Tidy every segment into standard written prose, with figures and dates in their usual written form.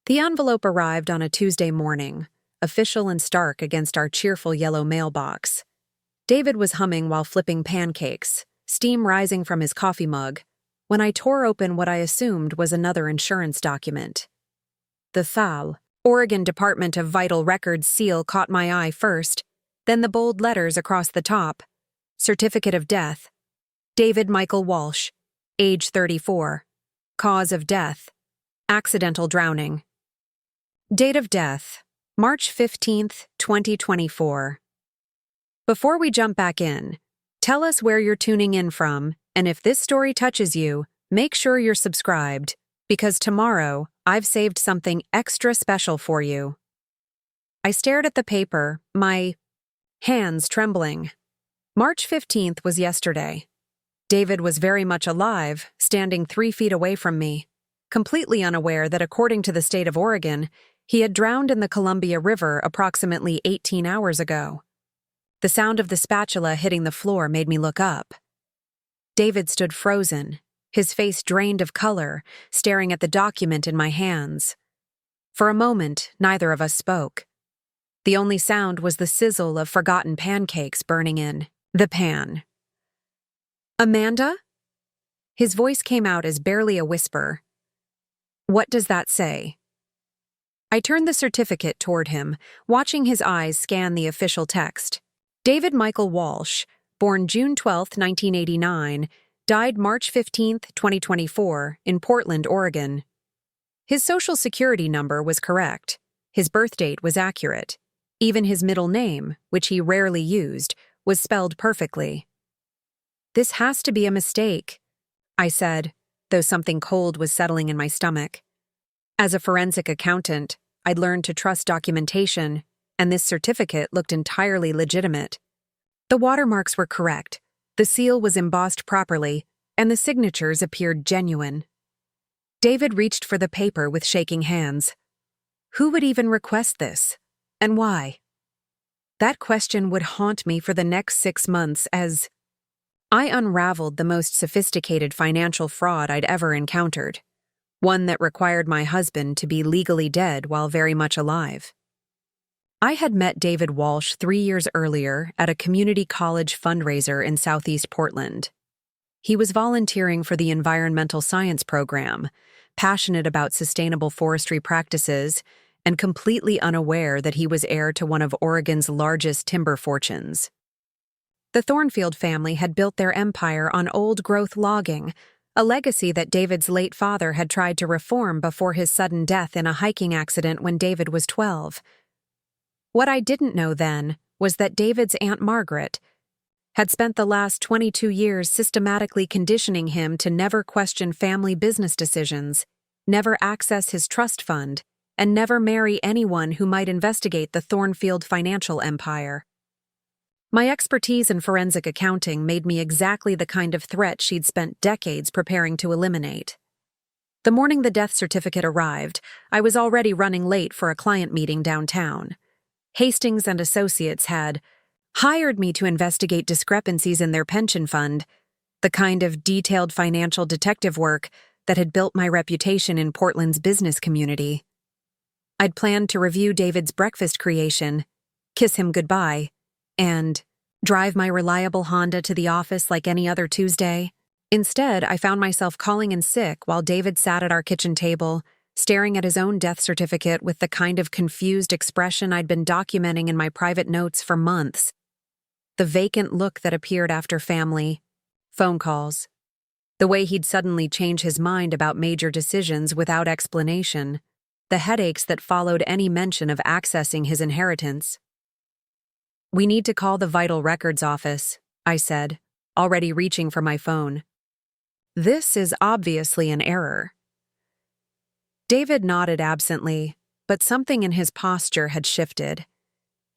The envelope arrived on a Tuesday morning, official and stark against our cheerful yellow mailbox. David was humming while flipping pancakes, steam rising from his coffee mug, when I tore open what I assumed was another insurance document. The FAL, Oregon Department of Vital Records seal caught my eye first, then the bold letters across the top. Certificate of death. David Michael Walsh, age 34. Cause of death. Accidental drowning. Date of death. March 15th, 2024. Before we jump back in, tell us where you're tuning in from, and if this story touches you, make sure you're subscribed, because tomorrow I've saved something extra special for you. I stared at the paper, my hands trembling. March 15th was yesterday. David was very much alive, standing 3 feet away from me, completely unaware that according to the state of Oregon, he had drowned in the Columbia River approximately 18 hours ago. The sound of the spatula hitting the floor made me look up. David stood frozen, his face drained of color, staring at the document in my hands. For a moment, neither of us spoke. The only sound was the sizzle of forgotten pancakes burning in the pan. "Amanda?" His voice came out as barely a whisper. "What does that say?" I turned the certificate toward him, watching his eyes scan the official text. David Michael Walsh, born June 12, 1989, died March 15, 2024, in Portland, Oregon. His social security number was correct. His birth date was accurate. Even his middle name, which he rarely used, was spelled perfectly. "This has to be a mistake," I said, though something cold was settling in my stomach. As a forensic accountant, I'd learned to trust documentation, and this certificate looked entirely legitimate. The watermarks were correct, the seal was embossed properly, and the signatures appeared genuine. David reached for the paper with shaking hands. Who would even request this? And why? That question would haunt me for the next 6 months as I unraveled the most sophisticated financial fraud I'd ever encountered, one that required my husband to be legally dead while very much alive. I had met David Walsh 3 years earlier at a community college fundraiser in Southeast Portland. He was volunteering for the environmental science program, passionate about sustainable forestry practices, and completely unaware that he was heir to one of Oregon's largest timber fortunes. The Thornfield family had built their empire on old-growth logging, a legacy that David's late father had tried to reform before his sudden death in a hiking accident when David was 12. What I didn't know then was that David's Aunt Margaret had spent the last 22 years systematically conditioning him to never question family business decisions, never access his trust fund, and never marry anyone who might investigate the Thornfield financial empire. My expertise in forensic accounting made me exactly the kind of threat she'd spent decades preparing to eliminate. The morning the death certificate arrived, I was already running late for a client meeting downtown. Hastings and Associates had hired me to investigate discrepancies in their pension fund, the kind of detailed financial detective work that had built my reputation in Portland's business community. I'd planned to review David's breakfast creation, kiss him goodbye, and drive my reliable Honda to the office like any other Tuesday. Instead, I found myself calling in sick while David sat at our kitchen table, staring at his own death certificate with the kind of confused expression I'd been documenting in my private notes for months. The vacant look that appeared after family, phone calls, the way he'd suddenly change his mind about major decisions without explanation, the headaches that followed any mention of accessing his inheritance. "We need to call the Vital Records office," I said, already reaching for my phone. "This is obviously an error." David nodded absently, but something in his posture had shifted.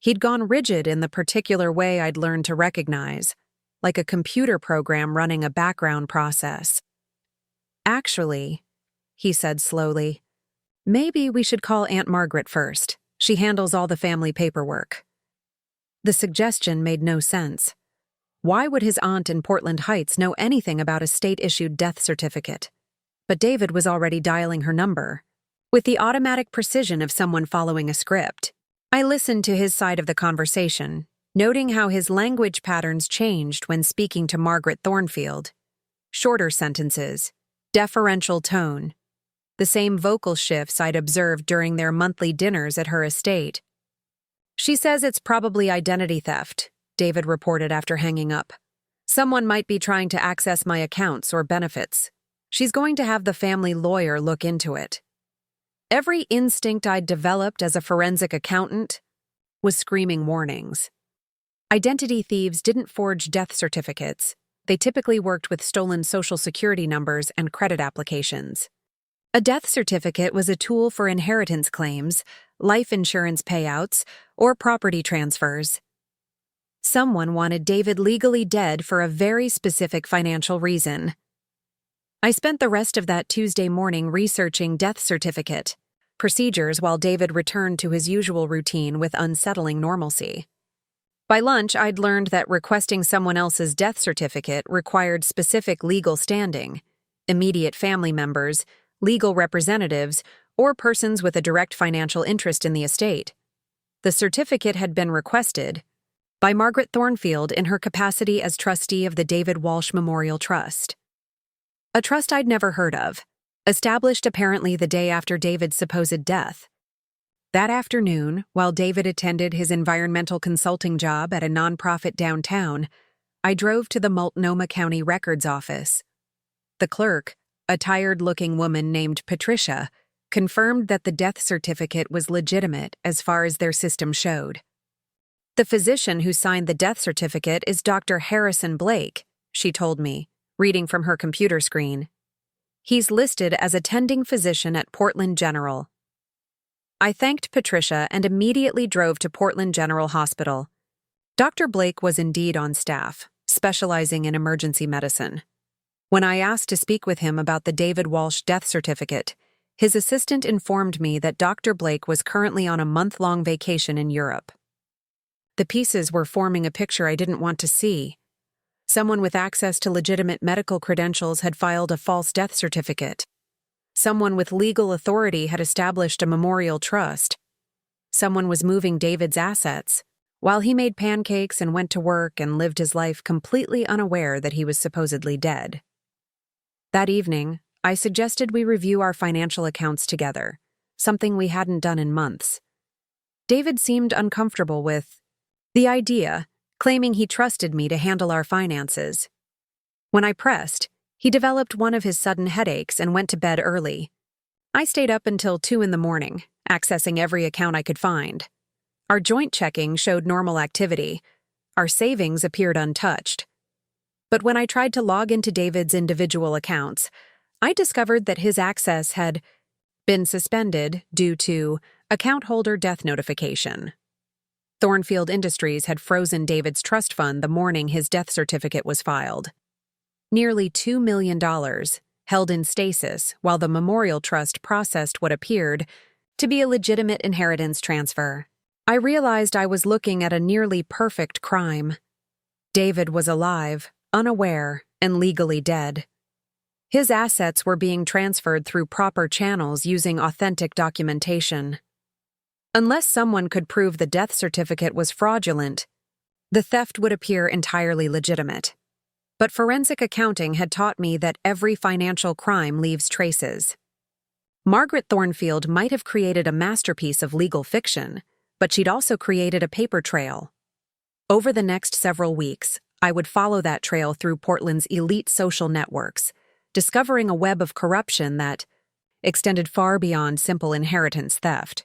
He'd gone rigid in the particular way I'd learned to recognize, like a computer program running a background process. "Actually," he said slowly, "maybe we should call Aunt Margaret first. She handles all the family paperwork." The suggestion made no sense. Why would his aunt in Portland Heights know anything about a state-issued death certificate? But David was already dialing her number. with the automatic precision of someone following a script. I listened to his side of the conversation, noting how his language patterns changed when speaking to Margaret Thornfield. Shorter sentences, deferential tone, the same vocal shifts I'd observed during their monthly dinners at her estate. "She says it's probably identity theft," David reported after hanging up. "Someone might be trying to access my accounts or benefits. She's going to have the family lawyer look into it." Every instinct I'd developed as a forensic accountant was screaming warnings. Identity thieves didn't forge death certificates. They typically worked with stolen Social Security numbers and credit applications. A death certificate was a tool for inheritance claims, life insurance payouts, or property transfers. Someone wanted David legally dead for a very specific financial reason. I spent the rest of that Tuesday morning researching death certificate procedures while David returned to his usual routine with unsettling normalcy. By lunch, I'd learned that requesting someone else's death certificate required specific legal standing: immediate family members, legal representatives, or persons with a direct financial interest in the estate. The certificate had been requested by Margaret Thornfield in her capacity as trustee of the David Walsh Memorial Trust. A trust I'd never heard of, established apparently the day after David's supposed death. That afternoon, while David attended his environmental consulting job at a nonprofit downtown, I drove to the Multnomah County Records Office. The clerk, a tired-looking woman named Patricia, confirmed that the death certificate was legitimate as far as their system showed. "The physician who signed the death certificate is Dr. Harrison Blake," she told me, reading from her computer screen. "He's listed as attending physician at Portland General." I thanked Patricia and immediately drove to Portland General Hospital. Dr. Blake was indeed on staff, specializing in emergency medicine. When I asked to speak with him about the David Walsh death certificate, his assistant informed me that Dr. Blake was currently on a month-long vacation in Europe. The pieces were forming a picture I didn't want to see. Someone with access to legitimate medical credentials had filed a false death certificate. Someone with legal authority had established a memorial trust. Someone was moving David's assets, while he made pancakes and went to work and lived his life completely unaware that he was supposedly dead. That evening, I suggested we review our financial accounts together, something we hadn't done in months. David seemed uncomfortable with the idea, claiming he trusted me to handle our finances. When I pressed, he developed one of his sudden headaches and went to bed early. I stayed up until 2 a.m, accessing every account I could find. Our joint checking showed normal activity. Our savings appeared untouched. But when I tried to log into David's individual accounts, I discovered that his access had been suspended due to account holder death notification. Thornfield Industries had frozen David's trust fund the morning his death certificate was filed. Nearly $2 million held in stasis while the Memorial Trust processed what appeared to be a legitimate inheritance transfer. I realized I was looking at a nearly perfect crime. David was alive, unaware, and legally dead. His assets were being transferred through proper channels using authentic documentation. Unless someone could prove the death certificate was fraudulent, the theft would appear entirely legitimate. But forensic accounting had taught me that every financial crime leaves traces. Margaret Thornfield might have created a masterpiece of legal fiction, but she'd also created a paper trail. Over the next several weeks, I would follow that trail through Portland's elite social networks, discovering a web of corruption that extended far beyond simple inheritance theft.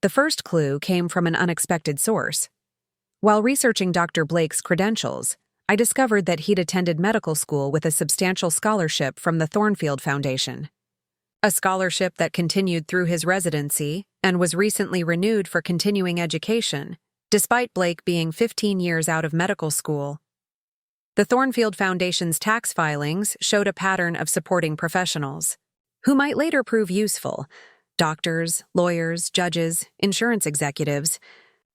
The first clue came from an unexpected source. While researching Dr. Blake's credentials, I discovered that he'd attended medical school with a substantial scholarship from the Thornfield Foundation. A scholarship that continued through his residency and was recently renewed for continuing education, despite Blake being 15 years out of medical school. The Thornfield Foundation's tax filings showed a pattern of supporting professionals, who might later prove useful: doctors, lawyers, judges, insurance executives.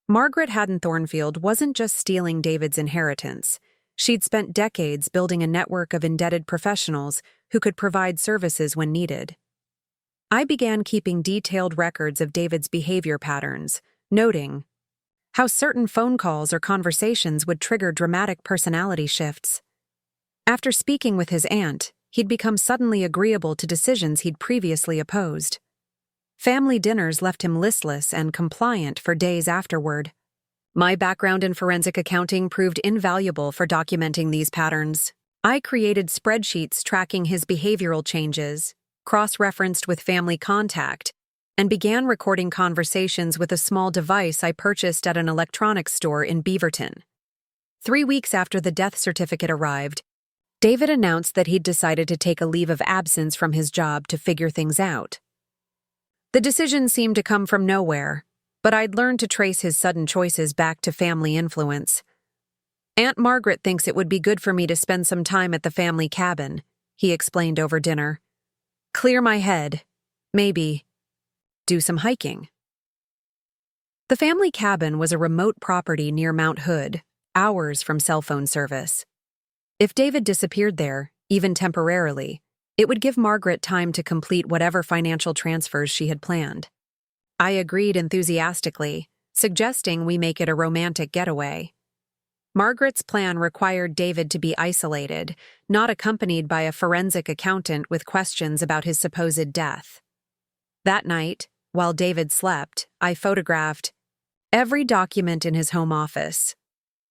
Margaret Haddon Thornfield wasn't just stealing David's inheritance. She'd spent decades building a network of indebted professionals who could provide services when needed. I began keeping detailed records of David's behavior patterns, noting how certain phone calls or conversations would trigger dramatic personality shifts. After speaking with his aunt, he'd become suddenly agreeable to decisions he'd previously opposed. Family dinners left him listless and compliant for days afterward. My background in forensic accounting proved invaluable for documenting these patterns. I created spreadsheets tracking his behavioral changes, cross-referenced with family contact, and began recording conversations with a small device I purchased at an electronics store in Beaverton. 3 weeks after the death certificate arrived, David announced that he'd decided to take a leave of absence from his job to figure things out. The decision seemed to come from nowhere, but I'd learned to trace his sudden choices back to family influence. "Aunt Margaret thinks it would be good for me to spend some time at the family cabin," he explained over dinner. "Clear my head. Maybe do some hiking." The family cabin was a remote property near Mount Hood, hours from cell phone service. If David disappeared there, even temporarily, it would give Margaret time to complete whatever financial transfers she had planned. I agreed enthusiastically, suggesting we make it a romantic getaway. Margaret's plan required David to be isolated, not accompanied by a forensic accountant with questions about his supposed death. That night, while David slept, I photographed every document in his home office: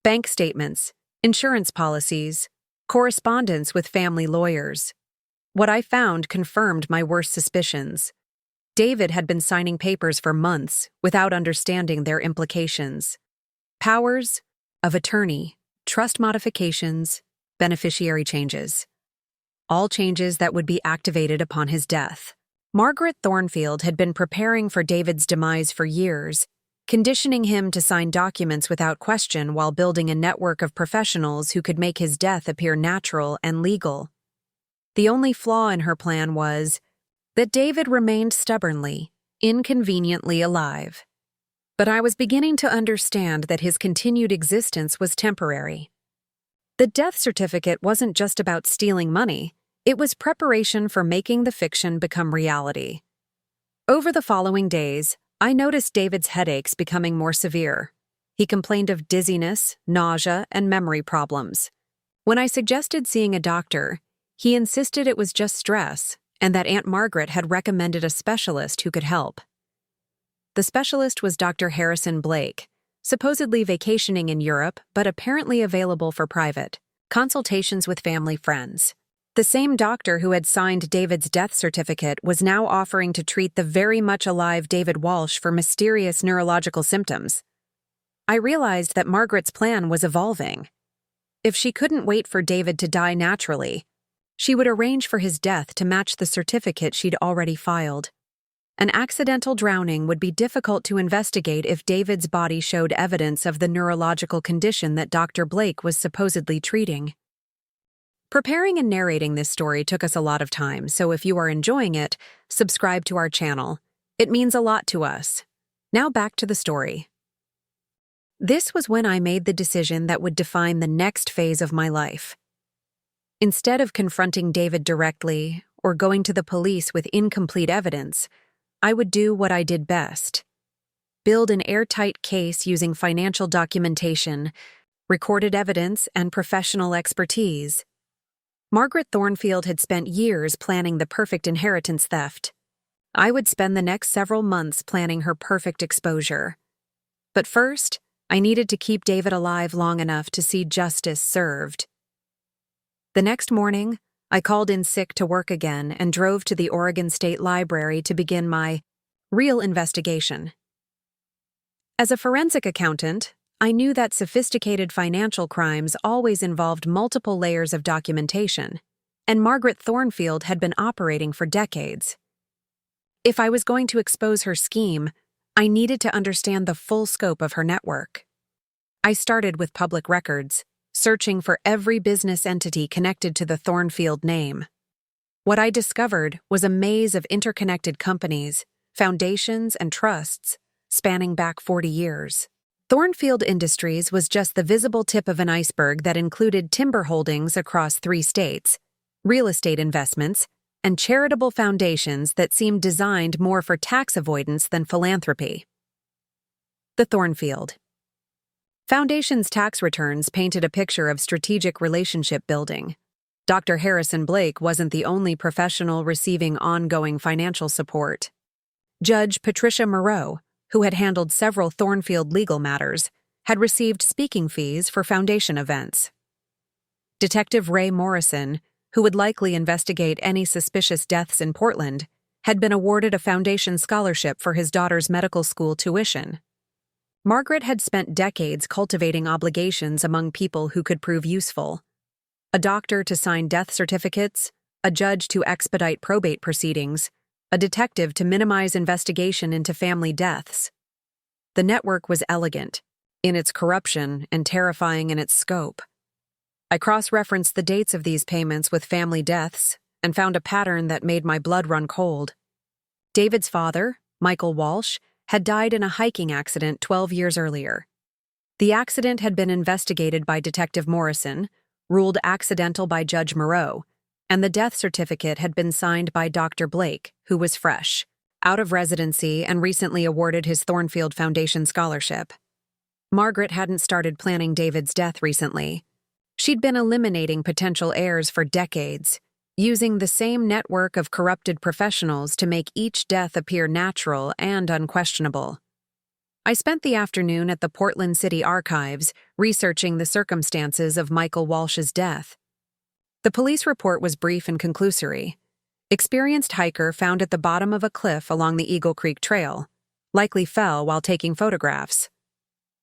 bank statements, insurance policies, correspondence with family lawyers. What I found confirmed my worst suspicions. David had been signing papers for months without understanding their implications. Powers of attorney, trust modifications, beneficiary changes. All changes that would be activated upon his death. Margaret Thornfield had been preparing for David's demise for years, conditioning him to sign documents without question while building a network of professionals who could make his death appear natural and legal. The only flaw in her plan was that David remained stubbornly, inconveniently alive. But I was beginning to understand that his continued existence was temporary. The death certificate wasn't just about stealing money, it was preparation for making the fiction become reality. Over the following days, I noticed David's headaches becoming more severe. He complained of dizziness, nausea, and memory problems. When I suggested seeing a doctor, he insisted it was just stress and that Aunt Margaret had recommended a specialist who could help. The specialist was Dr. Harrison Blake, supposedly vacationing in Europe but apparently available for private consultations with family friends. The same doctor who had signed David's death certificate was now offering to treat the very much alive David Walsh for mysterious neurological symptoms. I realized that Margaret's plan was evolving. If she couldn't wait for David to die naturally, she would arrange for his death to match the certificate she'd already filed. An accidental drowning would be difficult to investigate if David's body showed evidence of the neurological condition that Dr. Blake was supposedly treating. Preparing and narrating this story took us a lot of time, so if you are enjoying it, subscribe to our channel. It means a lot to us. Now back to the story. This was when I made the decision that would define the next phase of my life. Instead of confronting David directly or going to the police with incomplete evidence, I would do what I did best: build an airtight case using financial documentation, recorded evidence, and professional expertise. Margaret Thornfield had spent years planning the perfect inheritance theft. I would spend the next several months planning her perfect exposure. But first, I needed to keep David alive long enough to see justice served. The next morning, I called in sick to work again and drove to the Oregon State Library to begin my real investigation. As a forensic accountant, I knew that sophisticated financial crimes always involved multiple layers of documentation, and Margaret Thornfield had been operating for decades. If I was going to expose her scheme, I needed to understand the full scope of her network. I started with public records, searching for every business entity connected to the Thornfield name. What I discovered was a maze of interconnected companies, foundations, and trusts spanning back 40 years. Thornfield Industries was just the visible tip of an iceberg that included timber holdings across 3 states, real estate investments, and charitable foundations that seemed designed more for tax avoidance than philanthropy. The Thornfield Foundation's tax returns painted a picture of strategic relationship building. Dr. Harrison Blake wasn't the only professional receiving ongoing financial support. Judge Patricia Moreau, who had handled several Thornfield legal matters, had received speaking fees for foundation events. Detective Ray Morrison, who would likely investigate any suspicious deaths in Portland, had been awarded a foundation scholarship for his daughter's medical school tuition. Margaret had spent decades cultivating obligations among people who could prove useful. A doctor to sign death certificates, a judge to expedite probate proceedings, a detective to minimize investigation into family deaths. The network was elegant in its corruption and terrifying in its scope. I cross-referenced the dates of these payments with family deaths and found a pattern that made my blood run cold. David's father, Michael Walsh, had died in a hiking accident 12 years earlier. The accident had been investigated by Detective Morrison, ruled accidental by Judge Moreau, and the death certificate had been signed by Dr. Blake, who was fresh, out of residency and recently awarded his Thornfield Foundation scholarship. Margaret hadn't started planning David's death recently. She'd been eliminating potential heirs for decades, using the same network of corrupted professionals to make each death appear natural and unquestionable. I spent the afternoon at the Portland City Archives researching the circumstances of Michael Walsh's death. The police report was brief and conclusory. Experienced hiker found at the bottom of a cliff along the Eagle Creek Trail, likely fell while taking photographs.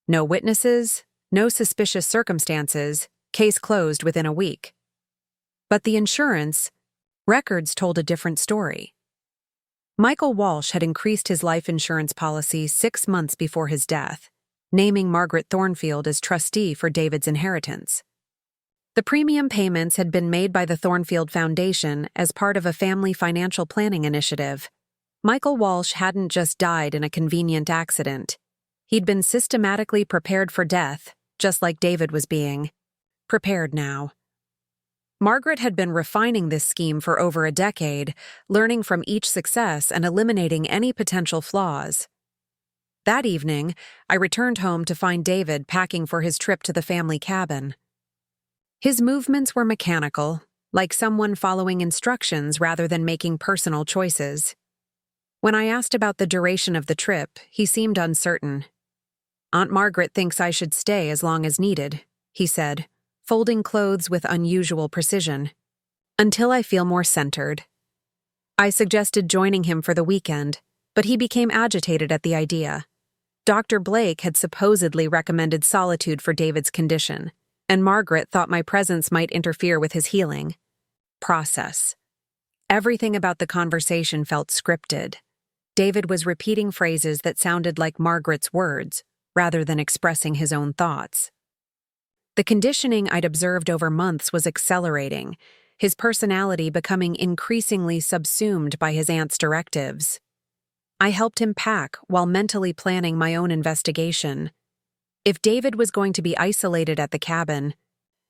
No witnesses, no suspicious circumstances, case closed within a week. But the insurance records told a different story. Michael Walsh had increased his life insurance policy 6 months before his death, naming Margaret Thornfield as trustee for David's inheritance. The premium payments had been made by the Thornfield Foundation as part of a family financial planning initiative. Michael Walsh hadn't just died in a convenient accident. He'd been systematically prepared for death, just like David was being prepared now. Margaret had been refining this scheme for over a decade, learning from each success and eliminating any potential flaws. That evening, I returned home to find David packing for his trip to the family cabin. His movements were mechanical, like someone following instructions rather than making personal choices. When I asked about the duration of the trip, he seemed uncertain. "Aunt Margaret thinks I should stay as long as needed," he said, folding clothes with unusual precision. "Until I feel more centered." I suggested joining him for the weekend, but he became agitated at the idea. Dr. Blake had supposedly recommended solitude for David's condition, and Margaret thought my presence might interfere with his healing process. Everything about the conversation felt scripted. David was repeating phrases that sounded like Margaret's words, rather than expressing his own thoughts. The conditioning I'd observed over months was accelerating, his personality becoming increasingly subsumed by his aunt's directives. I helped him pack while mentally planning my own investigation. If David was going to be isolated at the cabin,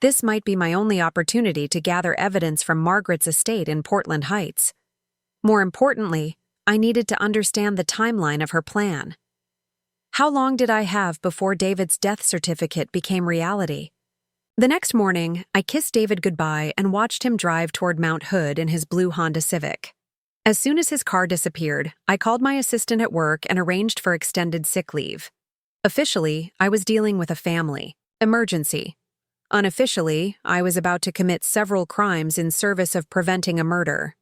this might be my only opportunity to gather evidence from Margaret's estate in Portland Heights. More importantly, I needed to understand the timeline of her plan. How long did I have before David's death certificate became reality? The next morning, I kissed David goodbye and watched him drive toward Mount Hood in his blue Honda Civic. As soon as his car disappeared, I called my assistant at work and arranged for extended sick leave. Officially, I was dealing with a family emergency. Unofficially, I was about to commit several crimes in service of preventing a murder.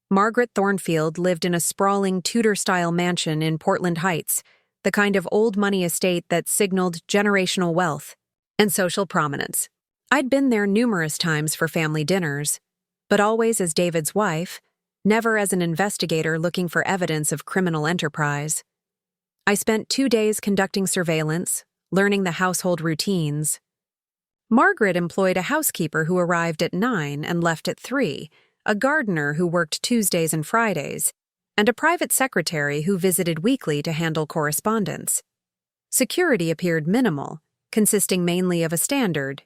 Margaret Thornfield lived in a sprawling Tudor-style mansion in Portland Heights, the kind of old money estate that signaled generational wealth and social prominence. I'd been there numerous times for family dinners, but always as David's wife, never as an investigator looking for evidence of criminal enterprise. I spent 2 days conducting surveillance, learning the household routines. Margaret employed a housekeeper who arrived at 9 and left at 3, a gardener who worked Tuesdays and Fridays, and a private secretary who visited weekly to handle correspondence. Security appeared minimal, consisting mainly of a standard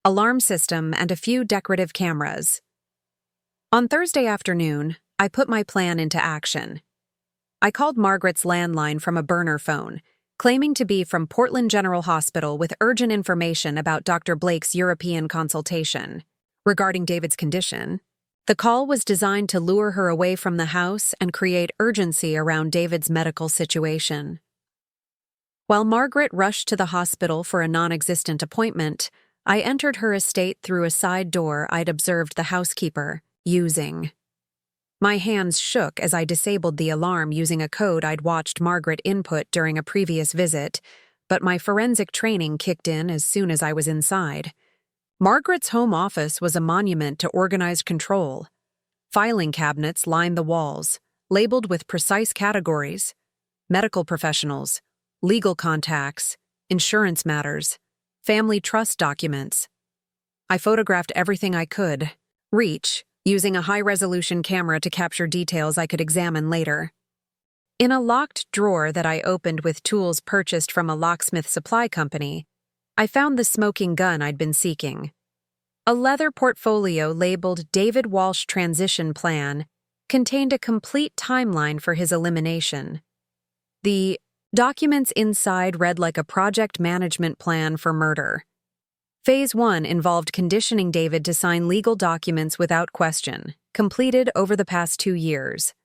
alarm system and a few decorative cameras. On Thursday afternoon, I put my plan into action. I called Margaret's landline from a burner phone, claiming to be from Portland General Hospital with urgent information about Dr. Blake's European consultation. Regarding David's condition, the call was designed to lure her away from the house and create urgency around David's medical situation. While Margaret rushed to the hospital for a non-existent appointment, I entered her estate through a side door I'd observed the housekeeper using. My hands shook as I disabled the alarm using a code I'd watched Margaret input during a previous visit, but my forensic training kicked in as soon as I was inside. Margaret's home office was a monument to organized control. Filing cabinets lined the walls, labeled with precise categories: medical professionals, legal contacts, insurance matters, family trust documents. I photographed everything I could reach, using a high-resolution camera to capture details I could examine later. In a locked drawer that I opened with tools purchased from a locksmith supply company, I found the smoking gun I'd been seeking. A leather portfolio labeled David Walsh Transition Plan contained a complete timeline for his elimination. The documents inside read like a project management plan for murder. Phase 1 involved conditioning David to sign legal documents without question, completed over the past 2 years.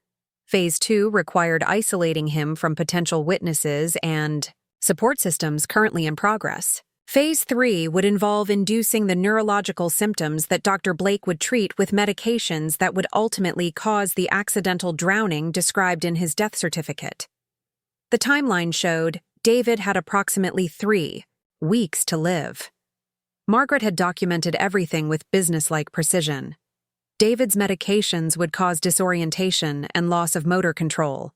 Phase 2 required isolating him from potential witnesses and support systems currently in progress. Phase 3 would involve inducing the neurological symptoms that Dr. Blake would treat with medications that would ultimately cause the accidental drowning described in his death certificate. The timeline showed David had approximately 3 weeks to live. Margaret had documented everything with businesslike precision. David's medications would cause disorientation and loss of motor control.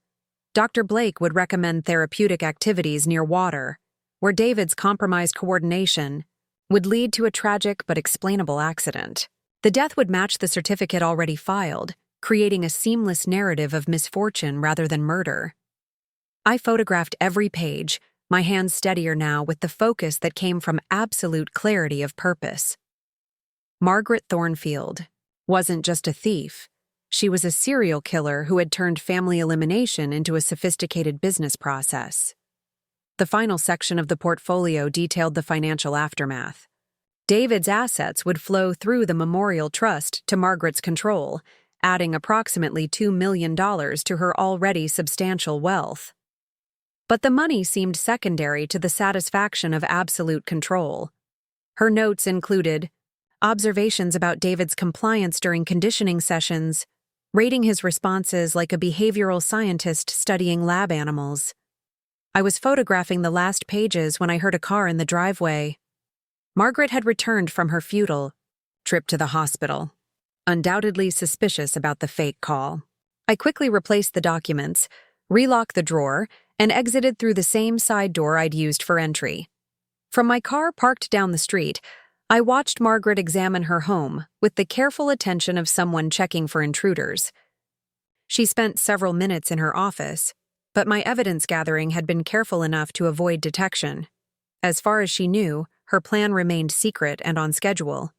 Dr. Blake would recommend therapeutic activities near water, where David's compromised coordination would lead to a tragic but explainable accident. The death would match the certificate already filed, creating a seamless narrative of misfortune rather than murder. I photographed every page, my hands steadier now with the focus that came from absolute clarity of purpose. Margaret Thornfield wasn't just a thief. She was a serial killer who had turned family elimination into a sophisticated business process. The final section of the portfolio detailed the financial aftermath. David's assets would flow through the Memorial Trust to Margaret's control, adding approximately $2 million to her already substantial wealth. But the money seemed secondary to the satisfaction of absolute control. Her notes included observations about David's compliance during conditioning sessions, rating his responses like a behavioral scientist studying lab animals. I was photographing the last pages when I heard a car in the driveway. Margaret had returned from her futile trip to the hospital, undoubtedly suspicious about the fake call. I quickly replaced the documents, relocked the drawer, and exited through the same side door I'd used for entry. From my car parked down the street, I watched Margaret examine her home with the careful attention of someone checking for intruders. She spent several minutes in her office, but my evidence gathering had been careful enough to avoid detection. As far as she knew, her plan remained secret and on schedule.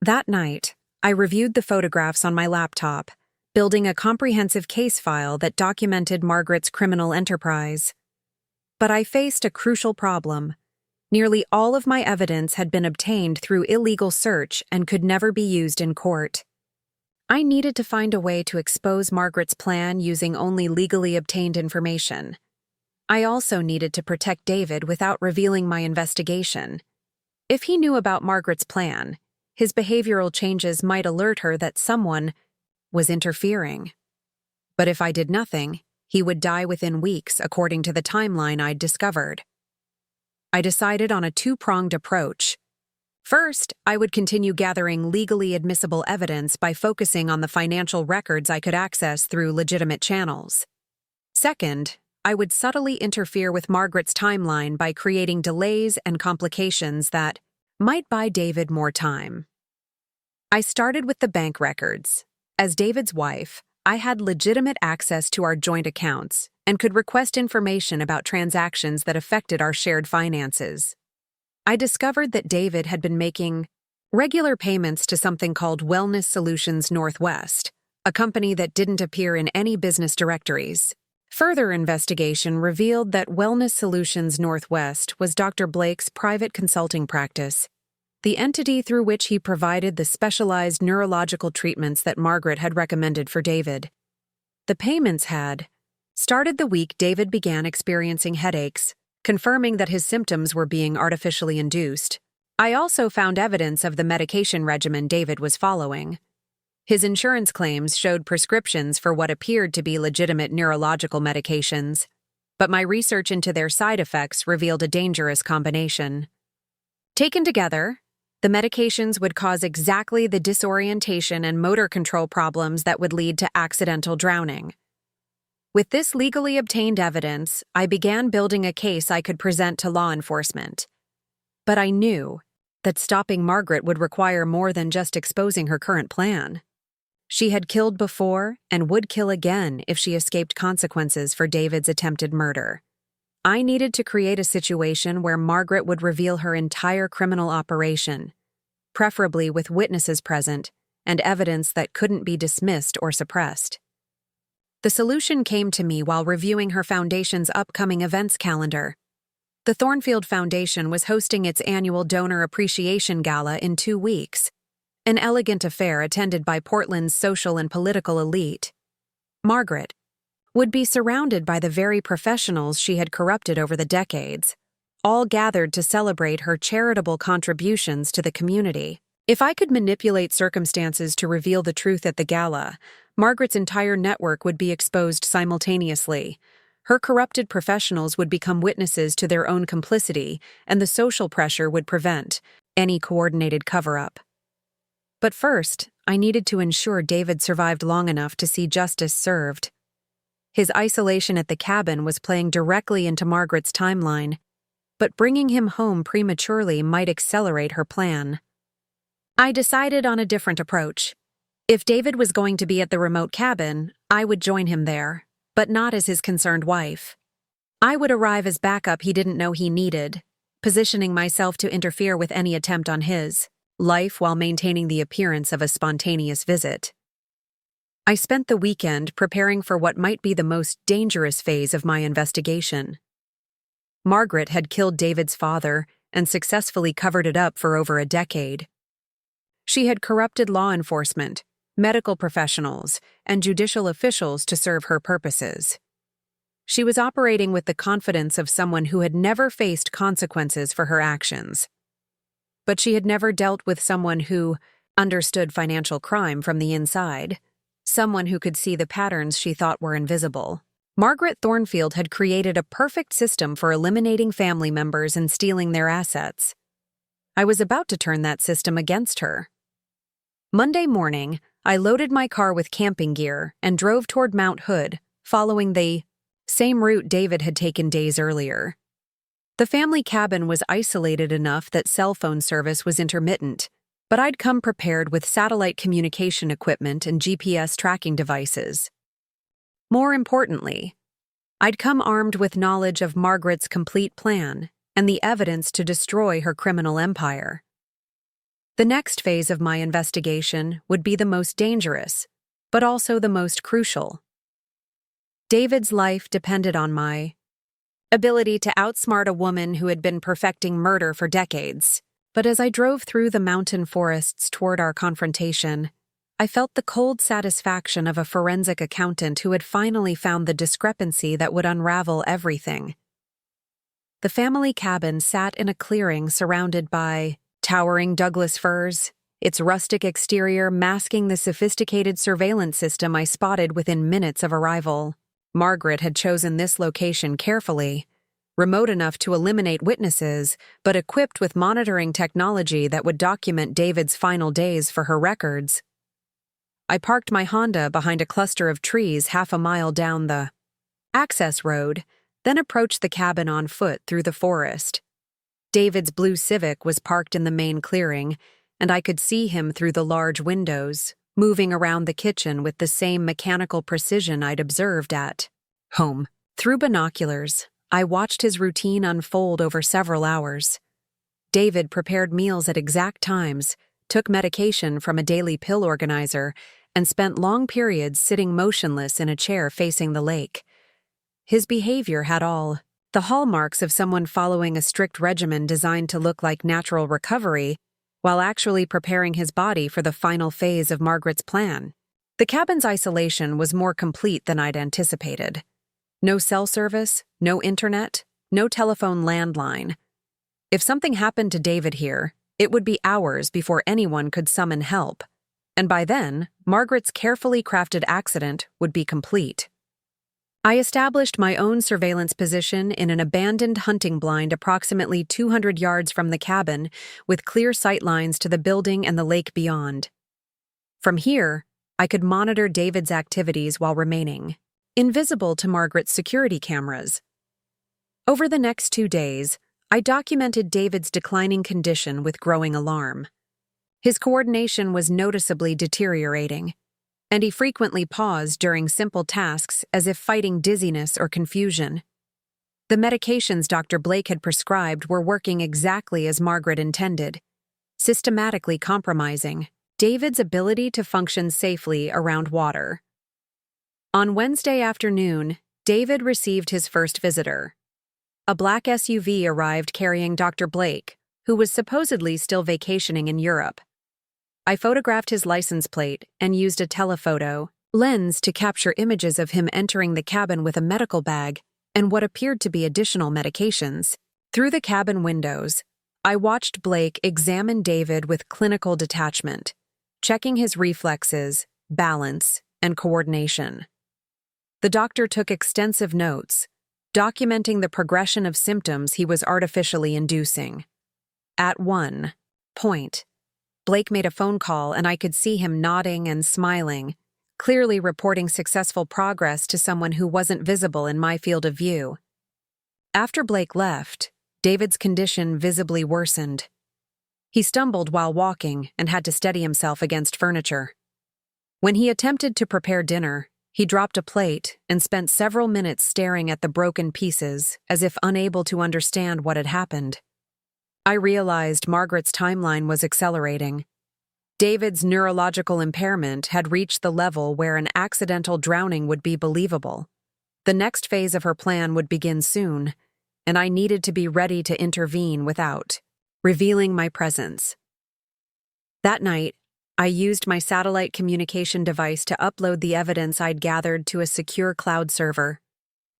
That night, I reviewed the photographs on my laptop, building a comprehensive case file that documented Margaret's criminal enterprise. But I faced a crucial problem. Nearly all of my evidence had been obtained through illegal search and could never be used in court. I needed to find a way to expose Margaret's plan using only legally obtained information. I also needed to protect David without revealing my investigation. If he knew about Margaret's plan, his behavioral changes might alert her that someone was interfering. But if I did nothing, he would die within weeks according to the timeline I'd discovered. I decided on a 2-pronged approach. First, I would continue gathering legally admissible evidence by focusing on the financial records I could access through legitimate channels. Second, I would subtly interfere with Margaret's timeline by creating delays and complications that might buy David more time. I started with the bank records. As David's wife, I had legitimate access to our joint accounts and could request information about transactions that affected our shared finances. I discovered that David had been making Regular payments to something called Wellness Solutions Northwest, a company that didn't appear in any business directories. Further investigation revealed that Wellness Solutions Northwest was Dr. Blake's private consulting practice, the entity through which he provided the specialized neurological treatments that Margaret had recommended for David. The payments had started the week David began experiencing headaches, confirming that his symptoms were being artificially induced. I also found evidence of the medication regimen David was following. His insurance claims showed prescriptions for what appeared to be legitimate neurological medications, but my research into their side effects revealed a dangerous combination. Taken together, the medications would cause exactly the disorientation and motor control problems that would lead to accidental drowning. With this legally obtained evidence, I began building a case I could present to law enforcement. But I knew that stopping Margaret would require more than just exposing her current plan. She had killed before and would kill again if she escaped consequences for David's attempted murder. I needed to create a situation where Margaret would reveal her entire criminal operation, preferably with witnesses present and evidence that couldn't be dismissed or suppressed. The solution came to me while reviewing her foundation's upcoming events calendar. The Thornfield Foundation was hosting its annual Donor Appreciation Gala in 2 weeks, an elegant affair attended by Portland's social and political elite. Margaret would be surrounded by the very professionals she had corrupted over the decades, all gathered to celebrate her charitable contributions to the community. If I could manipulate circumstances to reveal the truth at the gala, Margaret's entire network would be exposed simultaneously. Her corrupted professionals would become witnesses to their own complicity, and the social pressure would prevent any coordinated cover-up. But first, I needed to ensure David survived long enough to see justice served. His isolation at the cabin was playing directly into Margaret's timeline, but bringing him home prematurely might accelerate her plan. I decided on a different approach. If David was going to be at the remote cabin, I would join him there, but not as his concerned wife. I would arrive as backup he didn't know he needed, positioning myself to interfere with any attempt on his life while maintaining the appearance of a spontaneous visit. I spent the weekend preparing for what might be the most dangerous phase of my investigation. Margaret had killed David's father and successfully covered it up for over a decade. She had corrupted law enforcement, medical professionals, and judicial officials to serve her purposes. She was operating with the confidence of someone who had never faced consequences for her actions. But she had never dealt with someone who understood financial crime from the inside, someone who could see the patterns she thought were invisible. Margaret Thornfield had created a perfect system for eliminating family members and stealing their assets. I was about to turn that system against her. Monday morning, I loaded my car with camping gear and drove toward Mount Hood, following the same route David had taken days earlier. The family cabin was isolated enough that cell phone service was intermittent, but I'd come prepared with satellite communication equipment and GPS tracking devices. More importantly, I'd come armed with knowledge of Margaret's complete plan and the evidence to destroy her criminal empire. The next phase of my investigation would be the most dangerous, but also the most crucial. David's life depended on my ability to outsmart a woman who had been perfecting murder for decades. But as I drove through the mountain forests toward our confrontation, I felt the cold satisfaction of a forensic accountant who had finally found the discrepancy that would unravel everything. The family cabin sat in a clearing surrounded by towering Douglas firs, its rustic exterior masking the sophisticated surveillance system I spotted within minutes of arrival. Margaret had chosen this location carefully, remote enough to eliminate witnesses, but equipped with monitoring technology that would document David's final days for her records. I parked my Honda behind a cluster of trees half a mile down the access road, then approached the cabin on foot through the forest. David's blue Civic was parked in the main clearing, and I could see him through the large windows, moving around the kitchen with the same mechanical precision I'd observed at home. Through binoculars, I watched his routine unfold over several hours. David prepared meals at exact times, took medication from a daily pill organizer, and spent long periods sitting motionless in a chair facing the lake. His behavior had all the hallmarks of someone following a strict regimen designed to look like natural recovery, while actually preparing his body for the final phase of Margaret's plan. The cabin's isolation was more complete than I'd anticipated. No cell service, no internet, no telephone landline. If something happened to David here, it would be hours before anyone could summon help, and by then, Margaret's carefully crafted accident would be complete. I established my own surveillance position in an abandoned hunting blind approximately 200 yards from the cabin, with clear sight lines to the building and the lake beyond. From here, I could monitor David's activities while remaining invisible to Margaret's security cameras. Over the next 2 days, I documented David's declining condition with growing alarm. His coordination was noticeably deteriorating, and he frequently paused during simple tasks as if fighting dizziness or confusion. The medications Dr. Blake had prescribed were working exactly as Margaret intended, systematically compromising David's ability to function safely around water. On Wednesday afternoon, David received his first visitor. A black SUV arrived carrying Dr. Blake, who was supposedly still vacationing in Europe. I photographed his license plate and used a telephoto lens to capture images of him entering the cabin with a medical bag and what appeared to be additional medications. Through the cabin windows, I watched Blake examine David with clinical detachment, checking his reflexes, balance, and coordination. The doctor took extensive notes, documenting the progression of symptoms he was artificially inducing. At one point, Blake made a phone call and I could see him nodding and smiling, clearly reporting successful progress to someone who wasn't visible in my field of view. After Blake left, David's condition visibly worsened. He stumbled while walking and had to steady himself against furniture. When he attempted to prepare dinner, he dropped a plate and spent several minutes staring at the broken pieces as if unable to understand what had happened. I realized Margaret's timeline was accelerating. David's neurological impairment had reached the level where an accidental drowning would be believable. The next phase of her plan would begin soon, and I needed to be ready to intervene without revealing my presence. That night, I used my satellite communication device to upload the evidence I'd gathered to a secure cloud server.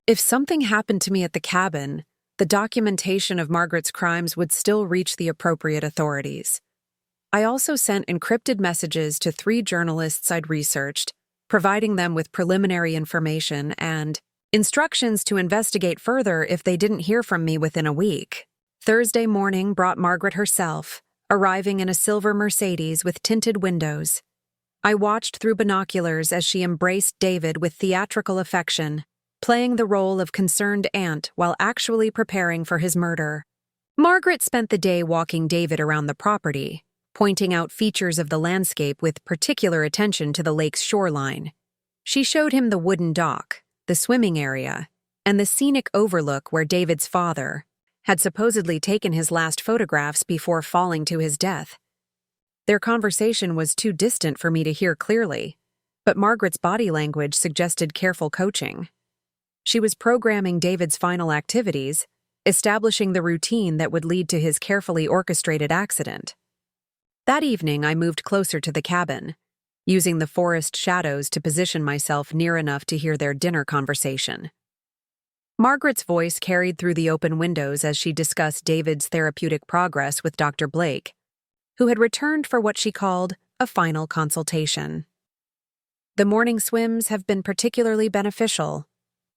If something happened to me at the cabin, the documentation of Margaret's crimes would still reach the appropriate authorities. I also sent encrypted messages to 3 journalists I'd researched, providing them with preliminary information and instructions to investigate further if they didn't hear from me within a week. Thursday morning brought Margaret herself, arriving in a silver Mercedes with tinted windows. I watched through binoculars as she embraced David with theatrical affection, playing the role of concerned aunt while actually preparing for his murder. Margaret spent the day walking David around the property, pointing out features of the landscape with particular attention to the lake's shoreline. She showed him the wooden dock, the swimming area, and the scenic overlook where David's father had supposedly taken his last photographs before falling to his death. Their conversation was too distant for me to hear clearly, but Margaret's body language suggested careful coaching. She was programming David's final activities, establishing the routine that would lead to his carefully orchestrated accident. That evening, I moved closer to the cabin, using the forest shadows to position myself near enough to hear their dinner conversation. Margaret's voice carried through the open windows as she discussed David's therapeutic progress with Dr. Blake, who had returned for what she called a final consultation. "The morning swims have been particularly beneficial,"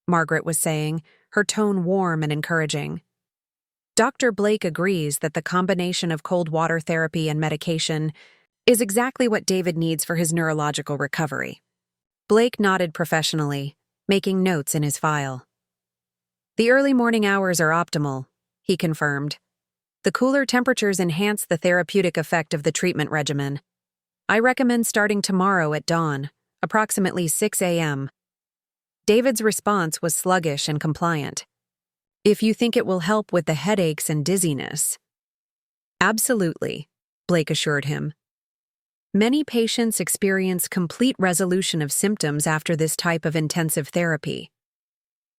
Margaret was saying, her tone warm and encouraging. Dr. Blake agrees that the combination of cold water therapy and medication is exactly what David needs for his neurological recovery. Blake nodded professionally, making notes in his file. "The early morning hours are optimal," he confirmed. "The cooler temperatures enhance the therapeutic effect of the treatment regimen. I recommend starting tomorrow at dawn, approximately 6 a.m. David's response was sluggish and compliant. "If you think it will help with the headaches and dizziness." "Absolutely," Blake assured him. Many patients experience complete resolution of symptoms after this type of intensive therapy.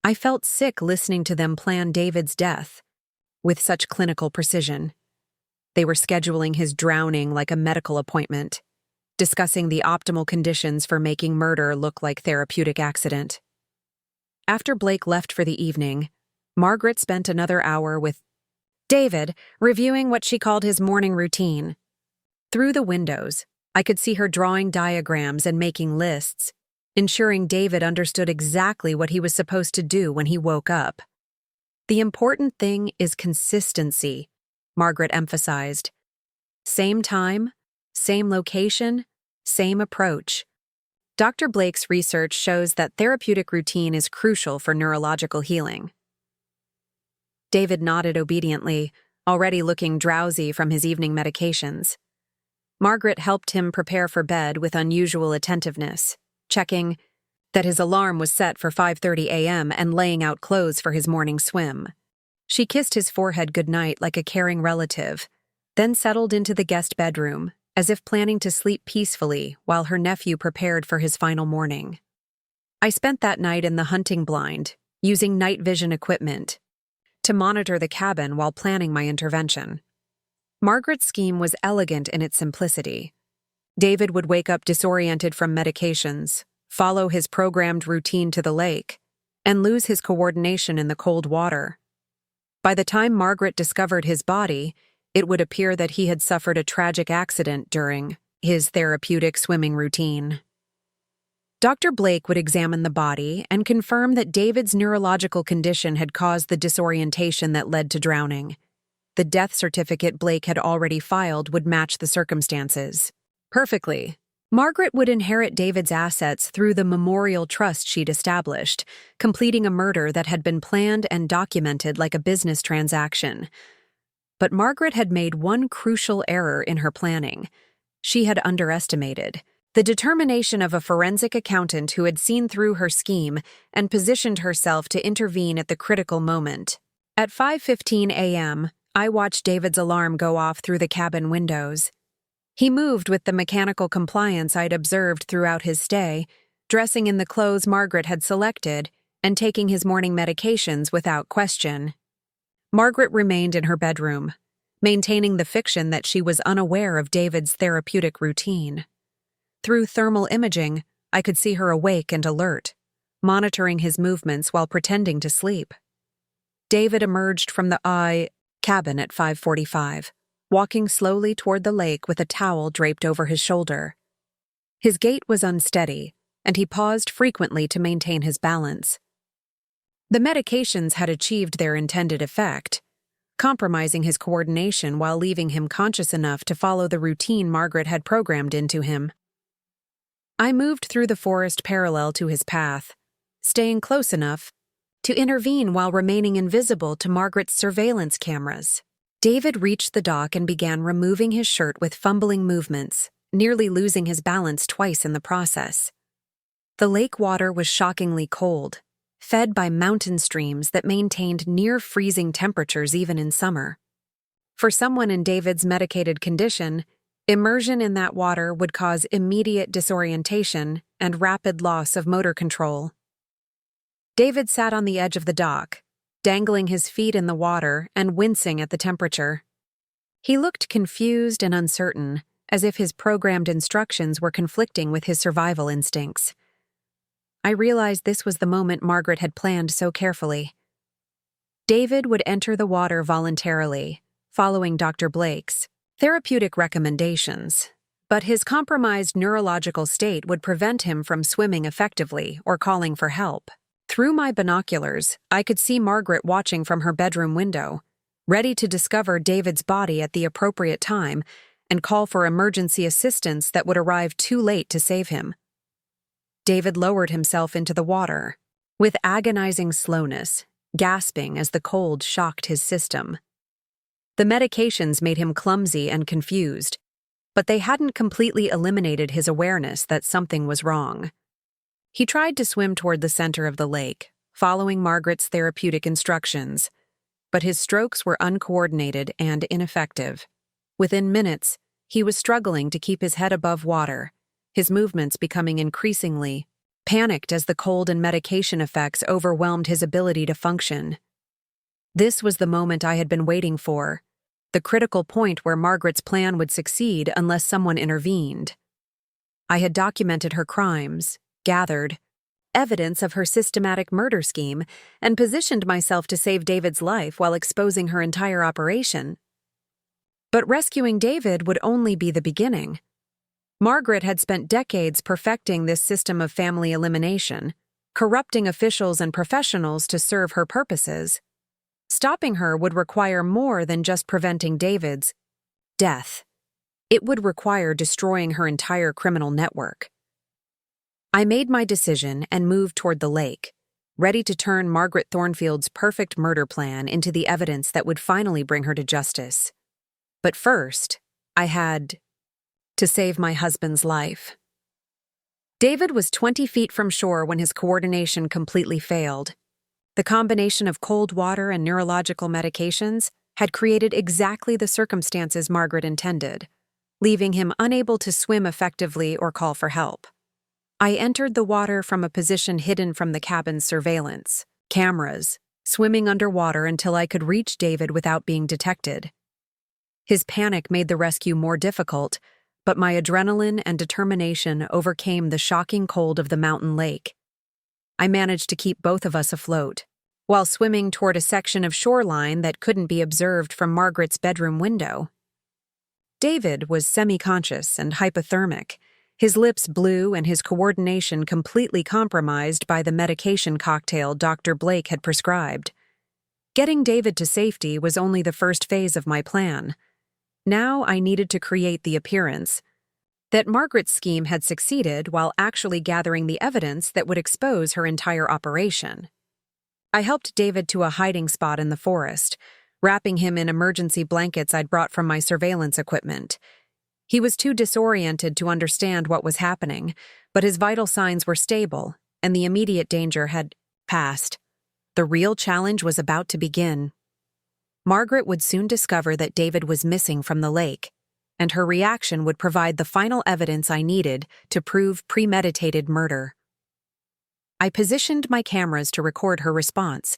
I felt sick listening to them plan David's death with such clinical precision. They were scheduling his drowning like a medical appointment, discussing the optimal conditions for making murder look like therapeutic accident. After Blake left for the evening, Margaret spent another hour with David, reviewing what she called his morning routine. Through the windows, I could see her drawing diagrams and making lists, ensuring David understood exactly what he was supposed to do when he woke up. The important thing is consistency, Margaret emphasized. Same time, same location, same approach. Dr. Blake's research shows that therapeutic routine is crucial for neurological healing. David nodded obediently, already looking drowsy from his evening medications. Margaret helped him prepare for bed with unusual attentiveness, checking that his alarm was set for 5:30 a.m. and laying out clothes for his morning swim. She kissed his forehead goodnight like a caring relative, then settled into the guest bedroom, as if planning to sleep peacefully while her nephew prepared for his final morning. I spent that night in the hunting blind, using night vision equipment to monitor the cabin while planning my intervention. Margaret's scheme was elegant in its simplicity. David would wake up disoriented from medications, follow his programmed routine to the lake, and lose his coordination in the cold water. By the time Margaret discovered his body, it would appear that he had suffered a tragic accident during his therapeutic swimming routine. Dr. Blake would examine the body and confirm that David's neurological condition had caused the disorientation that led to drowning. The death certificate Blake had already filed would match the circumstances perfectly. Margaret would inherit David's assets through the memorial trust she'd established, completing a murder that had been planned and documented like a business transaction. But Margaret had made one crucial error in her planning. She had underestimated the determination of a forensic accountant who had seen through her scheme and positioned herself to intervene at the critical moment. At 5:15 a.m., I watched David's alarm go off through the cabin windows. He moved with the mechanical compliance I'd observed throughout his stay, dressing in the clothes Margaret had selected and taking his morning medications without question. Margaret remained in her bedroom, maintaining the fiction that she was unaware of David's therapeutic routine. Through thermal imaging, I could see her awake and alert, monitoring his movements while pretending to sleep. David emerged from the cabin at 5:45, walking slowly toward the lake with a towel draped over his shoulder. His gait was unsteady, and he paused frequently to maintain his balance. The medications had achieved their intended effect, compromising his coordination while leaving him conscious enough to follow the routine Margaret had programmed into him. I moved through the forest parallel to his path, staying close enough to intervene while remaining invisible to Margaret's surveillance cameras. David reached the dock and began removing his shirt with fumbling movements, nearly losing his balance twice in the process. The lake water was shockingly cold, fed by mountain streams that maintained near-freezing temperatures even in summer. For someone in David's medicated condition, immersion in that water would cause immediate disorientation and rapid loss of motor control. David sat on the edge of the dock, dangling his feet in the water and wincing at the temperature. He looked confused and uncertain, as if his programmed instructions were conflicting with his survival instincts. I realized this was the moment Margaret had planned so carefully. David would enter the water voluntarily, following Dr. Blake's therapeutic recommendations, but his compromised neurological state would prevent him from swimming effectively or calling for help. Through my binoculars, I could see Margaret watching from her bedroom window, ready to discover David's body at the appropriate time and call for emergency assistance that would arrive too late to save him. David lowered himself into the water, with agonizing slowness, gasping as the cold shocked his system. The medications made him clumsy and confused, but they hadn't completely eliminated his awareness that something was wrong. He tried to swim toward the center of the lake, following Margaret's therapeutic instructions, but his strokes were uncoordinated and ineffective. Within minutes, He was struggling to keep his head above water, his movements becoming increasingly panicked as the cold and medication effects overwhelmed his ability to function. This was the moment I had been waiting for, the critical point where Margaret's plan would succeed unless someone intervened. I had documented her crimes, gathered evidence of her systematic murder scheme, and positioned myself to save David's life while exposing her entire operation. But rescuing David would only be the beginning. Margaret had spent decades perfecting this system of family elimination, corrupting officials and professionals to serve her purposes. Stopping her would require more than just preventing David's death. It would require destroying her entire criminal network. I made my decision and moved toward the lake, ready to turn Margaret Thornfield's perfect murder plan into the evidence that would finally bring her to justice. But first, I had to save my husband's life. David was 20 feet from shore when his coordination completely failed. The combination of cold water and neurological medications had created exactly the circumstances Margaret intended, leaving him unable to swim effectively or call for help. I entered the water from a position hidden from the cabin's surveillance, cameras, swimming underwater until I could reach David without being detected. His panic made the rescue more difficult, but my adrenaline and determination overcame the shocking cold of the mountain lake. I managed to keep both of us afloat, while swimming toward a section of shoreline that couldn't be observed from Margaret's bedroom window. David was semi-conscious and hypothermic, his lips blue and his coordination completely compromised by the medication cocktail Dr. Blake had prescribed. Getting David to safety was only the first phase of my plan. Now I needed to create the appearance that Margaret's scheme had succeeded while actually gathering the evidence that would expose her entire operation. I helped David to a hiding spot in the forest, wrapping him in emergency blankets I'd brought from my surveillance equipment. He was too disoriented to understand what was happening, but his vital signs were stable, and the immediate danger had passed. The real challenge was about to begin. Margaret would soon discover that David was missing from the lake, and her reaction would provide the final evidence I needed to prove premeditated murder. I positioned my cameras to record her response,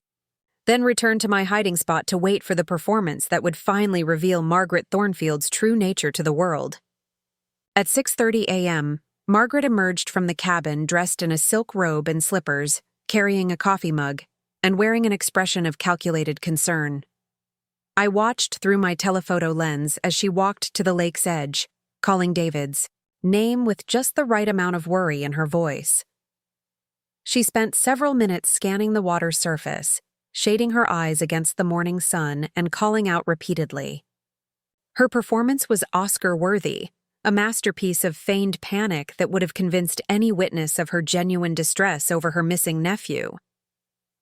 then returned to my hiding spot to wait for the performance that would finally reveal Margaret Thornfield's true nature to the world. At 6:30 a.m., Margaret emerged from the cabin dressed in a silk robe and slippers, carrying a coffee mug, and wearing an expression of calculated concern. I watched through my telephoto lens as she walked to the lake's edge, calling David's name with just the right amount of worry in her voice. She spent several minutes scanning the water's surface, shading her eyes against the morning sun and calling out repeatedly. Her performance was Oscar-worthy, a masterpiece of feigned panic that would have convinced any witness of her genuine distress over her missing nephew.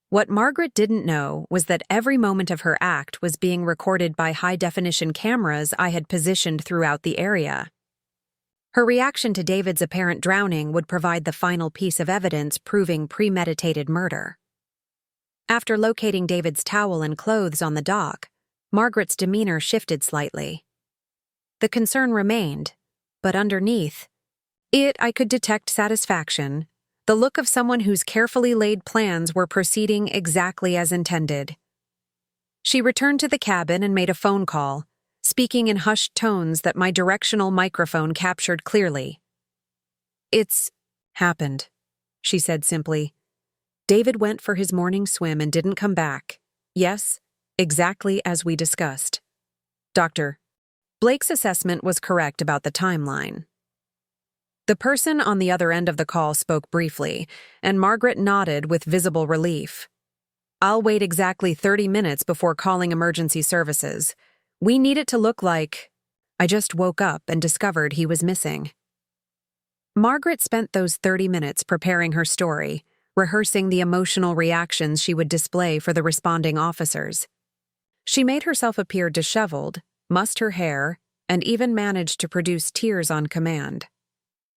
What Margaret didn't know was that every moment of her act was being recorded by high-definition cameras I had positioned throughout the area. Her reaction to David's apparent drowning would provide the final piece of evidence proving premeditated murder. After locating David's towel and clothes on the dock, Margaret's demeanor shifted slightly. The concern remained, but underneath it I could detect satisfaction, the look of someone whose carefully laid plans were proceeding exactly as intended. She returned to the cabin and made a phone call, speaking in hushed tones that my directional microphone captured clearly. "It's happened," she said simply. "David went for his morning swim and didn't come back. Yes, exactly as we discussed. Dr. Blake's assessment was correct about the timeline." The person on the other end of the call spoke briefly, and Margaret nodded with visible relief. "I'll wait exactly 30 minutes before calling emergency services. We need it to look like I just woke up and discovered he was missing." Margaret spent those 30 minutes preparing her story, rehearsing the emotional reactions she would display for the responding officers. She made herself appear disheveled, mussed her hair, and even managed to produce tears on command.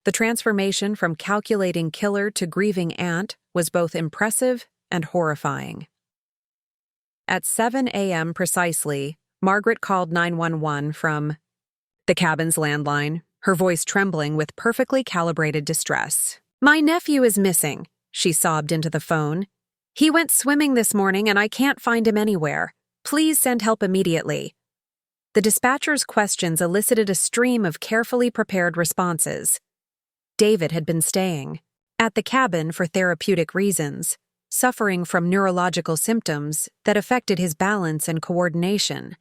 The transformation from calculating killer to grieving aunt was both impressive and horrifying. At 7 a.m. precisely, Margaret called 911 from the cabin's landline, her voice trembling with perfectly calibrated distress. "My nephew is missing," she sobbed into the phone. "He went swimming this morning and I can't find him anywhere. Please send help immediately." The dispatcher's questions elicited a stream of carefully prepared responses. David had been staying at the cabin for therapeutic reasons, suffering from neurological symptoms that affected his balance and coordination.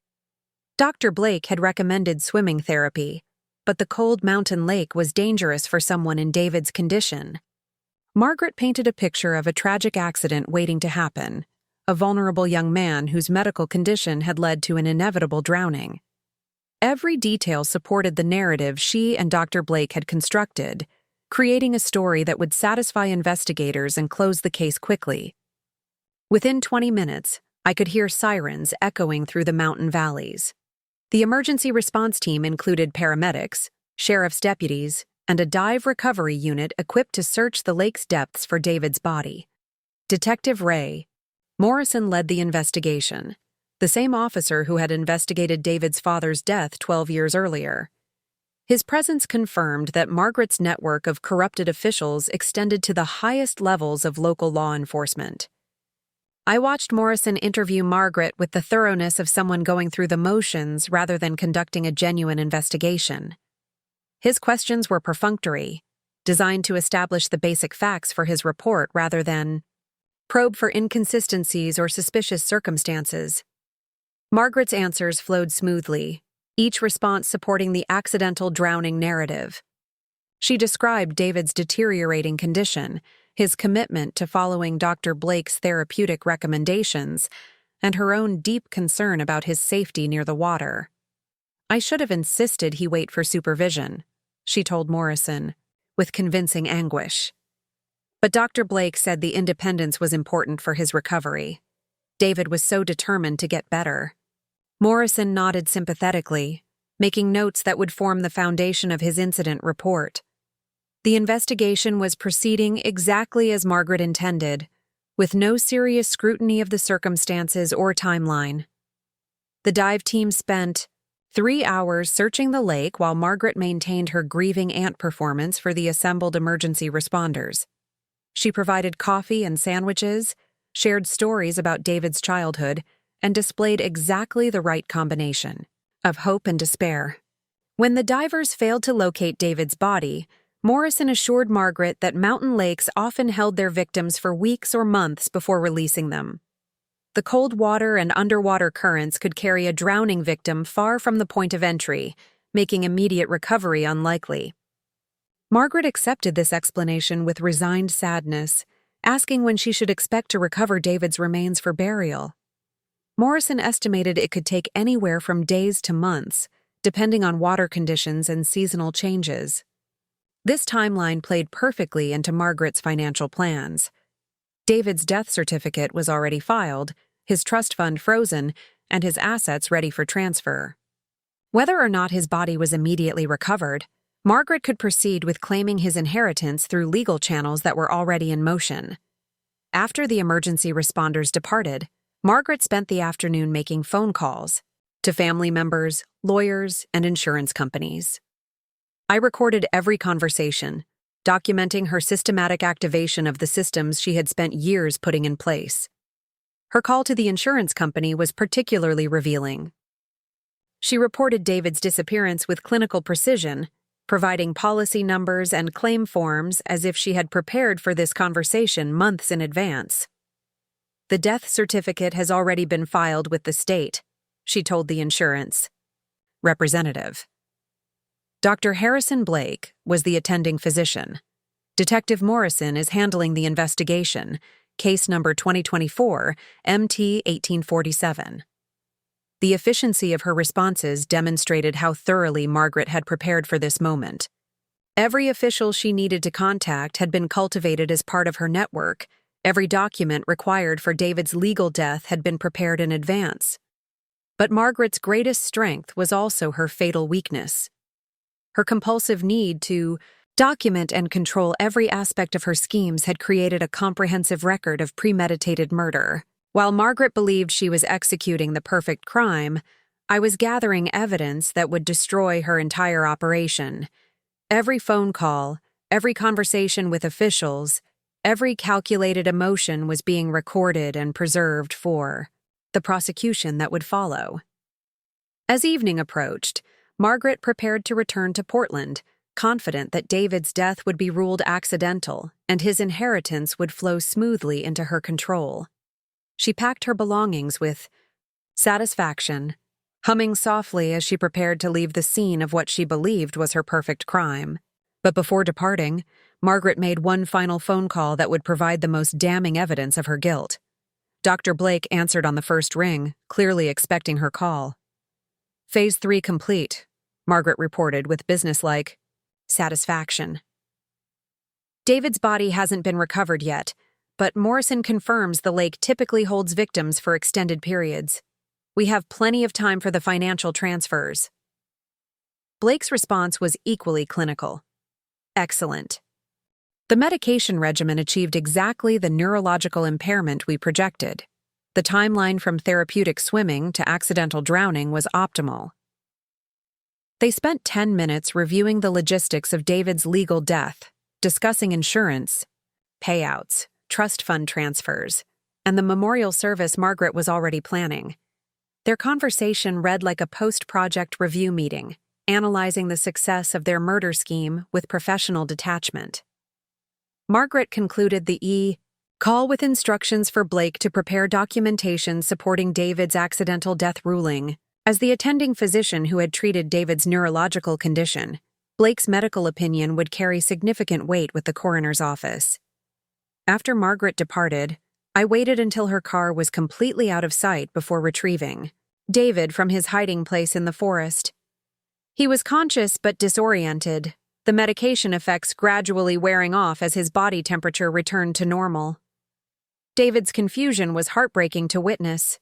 Dr. Blake had recommended swimming therapy, but the cold mountain lake was dangerous for someone in David's condition. Margaret painted a picture of a tragic accident waiting to happen, a vulnerable young man whose medical condition had led to an inevitable drowning. Every detail supported the narrative she and Dr. Blake had constructed, creating a story that would satisfy investigators and close the case quickly. Within 20 minutes, I could hear sirens echoing through the mountain valleys. The emergency response team included paramedics, sheriff's deputies, and a dive recovery unit equipped to search the lake's depths for David's body. Detective Ray Morrison led the investigation, the same officer who had investigated David's father's death 12 years earlier. His presence confirmed that Margaret's network of corrupted officials extended to the highest levels of local law enforcement. I watched Morrison interview Margaret with the thoroughness of someone going through the motions rather than conducting a genuine investigation. His questions were perfunctory, designed to establish the basic facts for his report rather than probe for inconsistencies or suspicious circumstances. Margaret's answers flowed smoothly, each response supporting the accidental drowning narrative. She described David's deteriorating condition, his commitment to following Dr. Blake's therapeutic recommendations, and her own deep concern about his safety near the water. "I should have insisted he wait for supervision," she told Morrison, with convincing anguish. But Dr. Blake said the independence was important for his recovery. David was so determined to get better. Morrison nodded sympathetically, making notes that would form the foundation of his incident report. The investigation was proceeding exactly as Margaret intended, with no serious scrutiny of the circumstances or timeline. The dive team spent 3 hours searching the lake while Margaret maintained her grieving aunt performance for the assembled emergency responders. She provided coffee and sandwiches, shared stories about David's childhood, and displayed exactly the right combination of hope and despair. When the divers failed to locate David's body, Morrison assured Margaret that mountain lakes often held their victims for weeks or months before releasing them. The cold water and underwater currents could carry a drowning victim far from the point of entry, making immediate recovery unlikely. Margaret accepted this explanation with resigned sadness, asking when she should expect to recover David's remains for burial. Morrison estimated it could take anywhere from days to months, depending on water conditions and seasonal changes. This timeline played perfectly into Margaret's financial plans. David's death certificate was already filed, his trust fund frozen, and his assets ready for transfer. Whether or not his body was immediately recovered, Margaret could proceed with claiming his inheritance through legal channels that were already in motion. After the emergency responders departed, Margaret spent the afternoon making phone calls to family members, lawyers, and insurance companies. I recorded every conversation, documenting her systematic activation of the systems she had spent years putting in place. Her call to the insurance company was particularly revealing. She reported David's disappearance with clinical precision, providing policy numbers and claim forms as if she had prepared for this conversation months in advance. "The death certificate has already been filed with the state," she told the insurance representative. Dr. Harrison Blake was the attending physician. Detective Morrison is handling the investigation, case number 2024, MT 1847. The efficiency of her responses demonstrated how thoroughly Margaret had prepared for this moment. Every official she needed to contact had been cultivated as part of her network. Every document required for David's legal death had been prepared in advance. But Margaret's greatest strength was also her fatal weakness. Her compulsive need to document and control every aspect of her schemes had created a comprehensive record of premeditated murder. While Margaret believed she was executing the perfect crime, I was gathering evidence that would destroy her entire operation. Every phone call, every conversation with officials, every calculated emotion was being recorded and preserved for the prosecution that would follow. As evening approached, Margaret prepared to return to Portland, confident that David's death would be ruled accidental and his inheritance would flow smoothly into her control. She packed her belongings with satisfaction, humming softly as she prepared to leave the scene of what she believed was her perfect crime. But before departing, Margaret made one final phone call that would provide the most damning evidence of her guilt. Dr. Blake answered on the first ring, clearly expecting her call. "Phase 3 complete," Margaret reported with businesslike satisfaction. "David's body hasn't been recovered yet, but Morrison confirms the lake typically holds victims for extended periods. We have plenty of time for the financial transfers." Blake's response was equally clinical. "Excellent." The medication regimen achieved exactly the neurological impairment we projected. The timeline from therapeutic swimming to accidental drowning was optimal. They spent 10 minutes reviewing the logistics of David's legal death, discussing insurance, payouts, trust fund transfers, and the memorial service Margaret was already planning. Their conversation read like a post-project review meeting, analyzing the success of their murder scheme with professional detachment. Margaret concluded the call with instructions for Blake to prepare documentation supporting David's accidental death ruling. As the attending physician who had treated David's neurological condition, Blake's medical opinion would carry significant weight with the coroner's office. After Margaret departed, I waited until her car was completely out of sight before retrieving David from his hiding place in the forest. He was conscious but disoriented, the medication effects gradually wearing off as his body temperature returned to normal. David's confusion was heartbreaking to witness.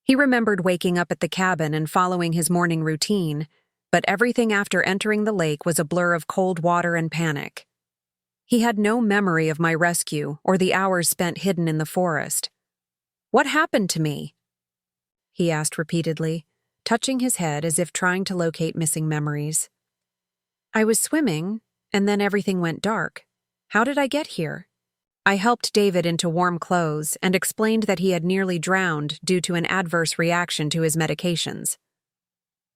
He remembered waking up at the cabin and following his morning routine, but everything after entering the lake was a blur of cold water and panic. He had no memory of my rescue or the hours spent hidden in the forest. "What happened to me?" he asked repeatedly, touching his head as if trying to locate missing memories. "I was swimming, and then everything went dark. How did I get here?" I helped David into warm clothes and explained that he had nearly drowned due to an adverse reaction to his medications.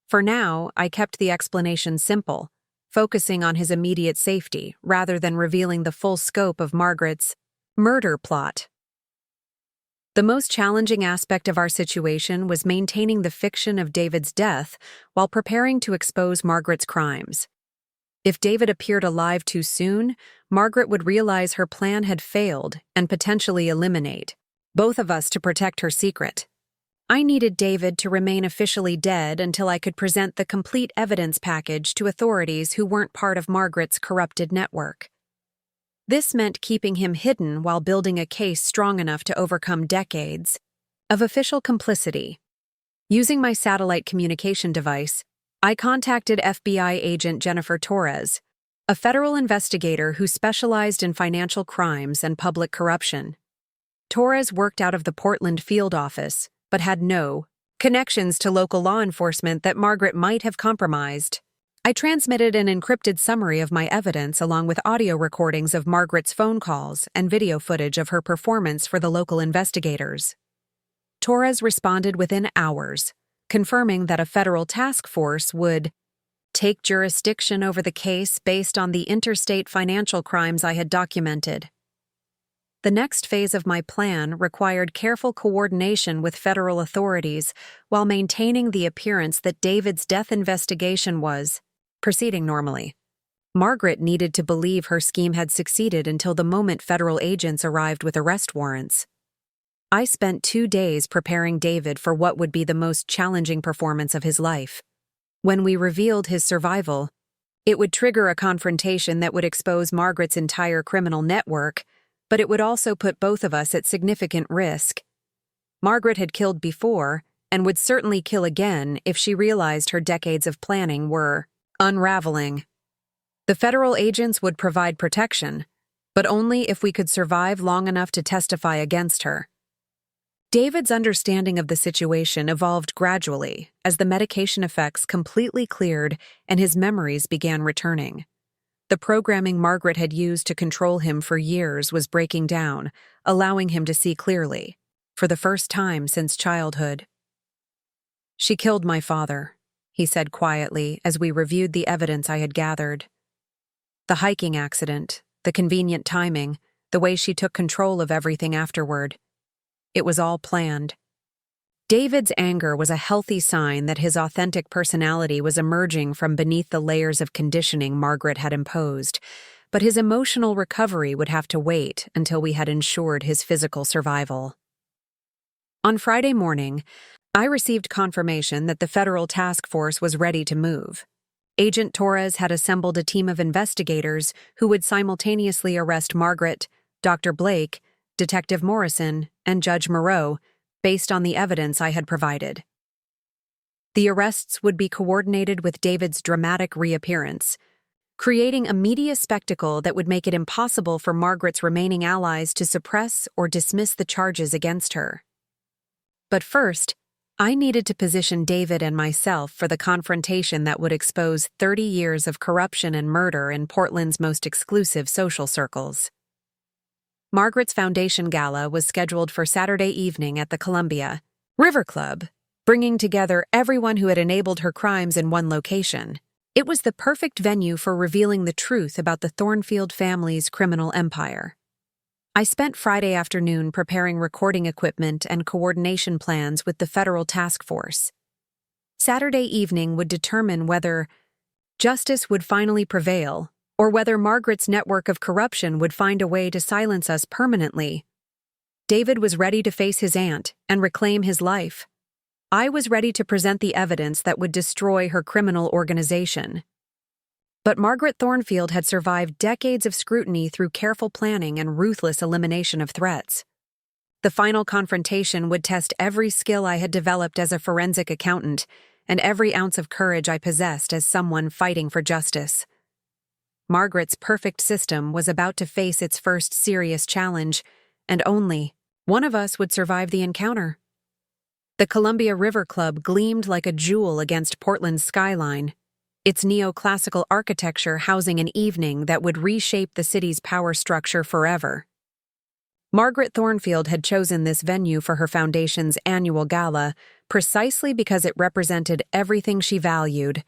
For now, I kept the explanation simple, focusing on his immediate safety rather than revealing the full scope of Margaret's murder plot. The most challenging aspect of our situation was maintaining the fiction of David's death while preparing to expose Margaret's crimes. If David appeared alive too soon, Margaret would realize her plan had failed and potentially eliminate both of us to protect her secret. I needed David to remain officially dead until I could present the complete evidence package to authorities who weren't part of Margaret's corrupted network. This meant keeping him hidden while building a case strong enough to overcome decades of official complicity. Using my satellite communication device, I contacted FBI agent Jennifer Torres, a federal investigator who specialized in financial crimes and public corruption. Torres worked out of the Portland field office, but had no connections to local law enforcement that Margaret might have compromised. I transmitted an encrypted summary of my evidence along with audio recordings of Margaret's phone calls and video footage of her performance for the local investigators. Torres responded within hours, confirming that a federal task force would take jurisdiction over the case based on the interstate financial crimes I had documented. The next phase of my plan required careful coordination with federal authorities while maintaining the appearance that David's death investigation was proceeding normally. Margaret needed to believe her scheme had succeeded until the moment federal agents arrived with arrest warrants. I spent 2 days preparing David for what would be the most challenging performance of his life. When we revealed his survival, it would trigger a confrontation that would expose Margaret's entire criminal network, but it would also put both of us at significant risk. Margaret had killed before, and would certainly kill again if she realized her decades of planning were unraveling. The federal agents would provide protection, but only if we could survive long enough to testify against her. David's understanding of the situation evolved gradually as the medication effects completely cleared and his memories began returning. The programming Margaret had used to control him for years was breaking down, allowing him to see clearly, for the first time since childhood. "She killed my father," he said quietly as we reviewed the evidence I had gathered. The hiking accident, the convenient timing, the way she took control of everything afterward. It was all planned. David's anger was a healthy sign that his authentic personality was emerging from beneath the layers of conditioning Margaret had imposed, but his emotional recovery would have to wait until we had ensured his physical survival. On Friday morning, I received confirmation that the federal task force was ready to move. Agent Torres had assembled a team of investigators who would simultaneously arrest Margaret, Dr. Blake, Detective Morrison, and Judge Moreau, based on the evidence I had provided. The arrests would be coordinated with David's dramatic reappearance, creating a media spectacle that would make it impossible for Margaret's remaining allies to suppress or dismiss the charges against her. But first, I needed to position David and myself for the confrontation that would expose 30 years of corruption and murder in Portland's most exclusive social circles. Margaret's foundation gala was scheduled for Saturday evening at the Columbia River Club, bringing together everyone who had enabled her crimes in one location. It was the perfect venue for revealing the truth about the Thornfield family's criminal empire. I spent Friday afternoon preparing recording equipment and coordination plans with the federal task force. Saturday evening would determine whether justice would finally prevail or whether Margaret's network of corruption would find a way to silence us permanently. David was ready to face his aunt and reclaim his life. I was ready to present the evidence that would destroy her criminal organization. But Margaret Thornfield had survived decades of scrutiny through careful planning and ruthless elimination of threats. The final confrontation would test every skill I had developed as a forensic accountant and every ounce of courage I possessed as someone fighting for justice. Margaret's perfect system was about to face its first serious challenge, and only one of us would survive the encounter. The Columbia River Club gleamed like a jewel against Portland's skyline, its neoclassical architecture housing an evening that would reshape the city's power structure forever. Margaret Thornfield had chosen this venue for her foundation's annual gala precisely because it represented everything she valued: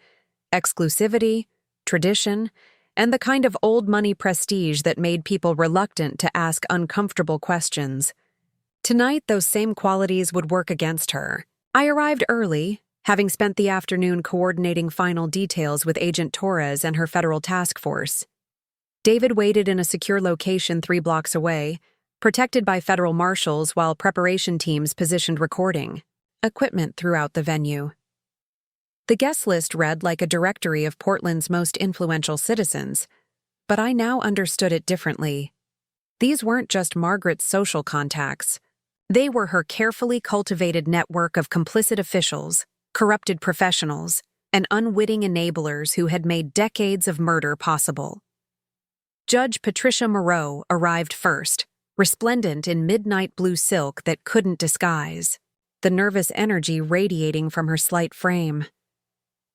exclusivity, tradition, and the kind of old-money prestige that made people reluctant to ask uncomfortable questions. Tonight, those same qualities would work against her. I arrived early, having spent the afternoon coordinating final details with Agent Torres and her federal task force. David waited in a secure location 3 blocks away, protected by federal marshals while preparation teams positioned recording equipment throughout the venue. The guest list read like a directory of Portland's most influential citizens, but I now understood it differently. These weren't just Margaret's social contacts. They were her carefully cultivated network of complicit officials, corrupted professionals, and unwitting enablers who had made decades of murder possible. Judge Patricia Moreau arrived first, resplendent in midnight blue silk that couldn't disguise, the nervous energy radiating from her slight frame.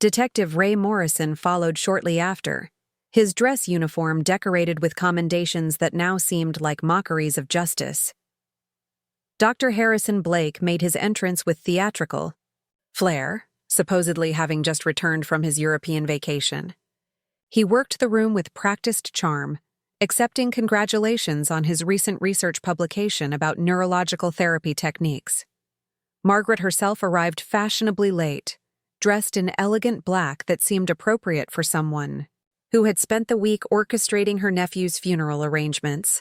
Detective Ray Morrison followed shortly after, his dress uniform decorated with commendations that now seemed like mockeries of justice. Dr. Harrison Blake made his entrance with theatrical flair, supposedly having just returned from his European vacation. He worked the room with practiced charm, accepting congratulations on his recent research publication about neurological therapy techniques. Margaret herself arrived fashionably late, dressed in elegant black that seemed appropriate for someone who had spent the week orchestrating her nephew's funeral arrangements.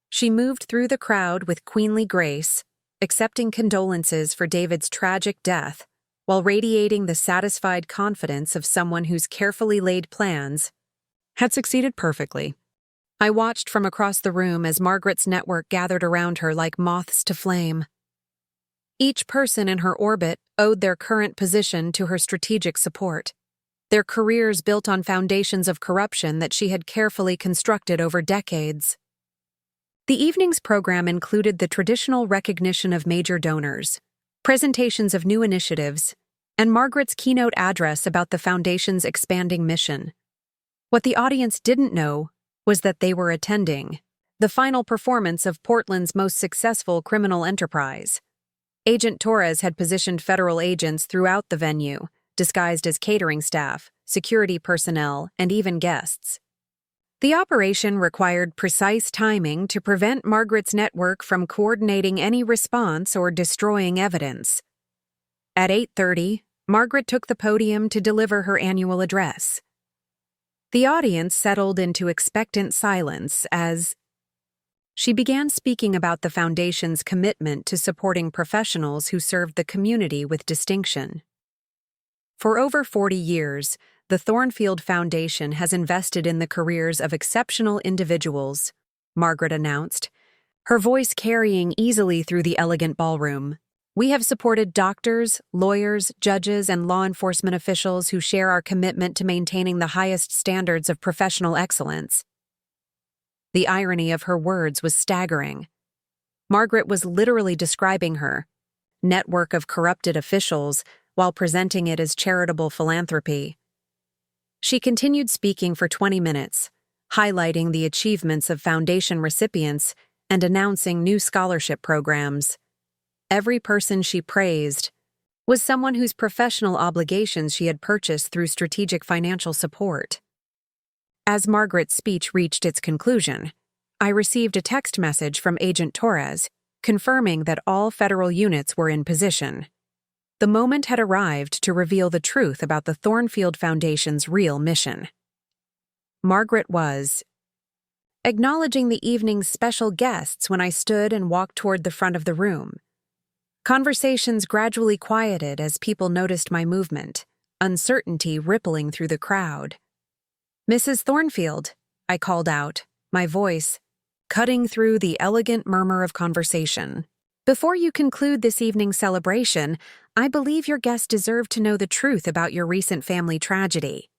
She moved through the crowd with queenly grace, accepting condolences for David's tragic death, while radiating the satisfied confidence of someone whose carefully laid plans had succeeded perfectly. I watched from across the room as Margaret's network gathered around her like moths to flame. Each person in her orbit owed their current position to her strategic support, their careers built on foundations of corruption that she had carefully constructed over decades. The evening's program included the traditional recognition of major donors, presentations of new initiatives, and Margaret's keynote address about the Foundation's expanding mission. What the audience didn't know was that they were attending the final performance of Portland's most successful criminal enterprise. Agent Torres had positioned federal agents throughout the venue, disguised as catering staff, security personnel, and even guests. The operation required precise timing to prevent Margaret's network from coordinating any response or destroying evidence. At 8:30, Margaret took the podium to deliver her annual address. The audience settled into expectant silence as she began speaking about the Foundation's commitment to supporting professionals who served the community with distinction. For over 40 years, the Thornfield Foundation has invested in the careers of exceptional individuals, Margaret announced, her voice carrying easily through the elegant ballroom. We have supported doctors, lawyers, judges, and law enforcement officials who share our commitment to maintaining the highest standards of professional excellence. The irony of her words was staggering. Margaret was literally describing her network of corrupted officials while presenting it as charitable philanthropy. She continued speaking for 20 minutes, highlighting the achievements of Foundation recipients and announcing new scholarship programs. Every person she praised was someone whose professional obligations she had purchased through strategic financial support. As Margaret's speech reached its conclusion, I received a text message from Agent Torres confirming that all federal units were in position. The moment had arrived to reveal the truth about the Thornfield Foundation's real mission. Margaret was acknowledging the evening's special guests when I stood and walked toward the front of the room. Conversations gradually quieted as people noticed my movement, uncertainty rippling through the crowd. "Mrs. Thornfield," I called out, my voice cutting through the elegant murmur of conversation. "Before you conclude this evening's celebration, I believe your guests deserve to know the truth about your recent family tragedy."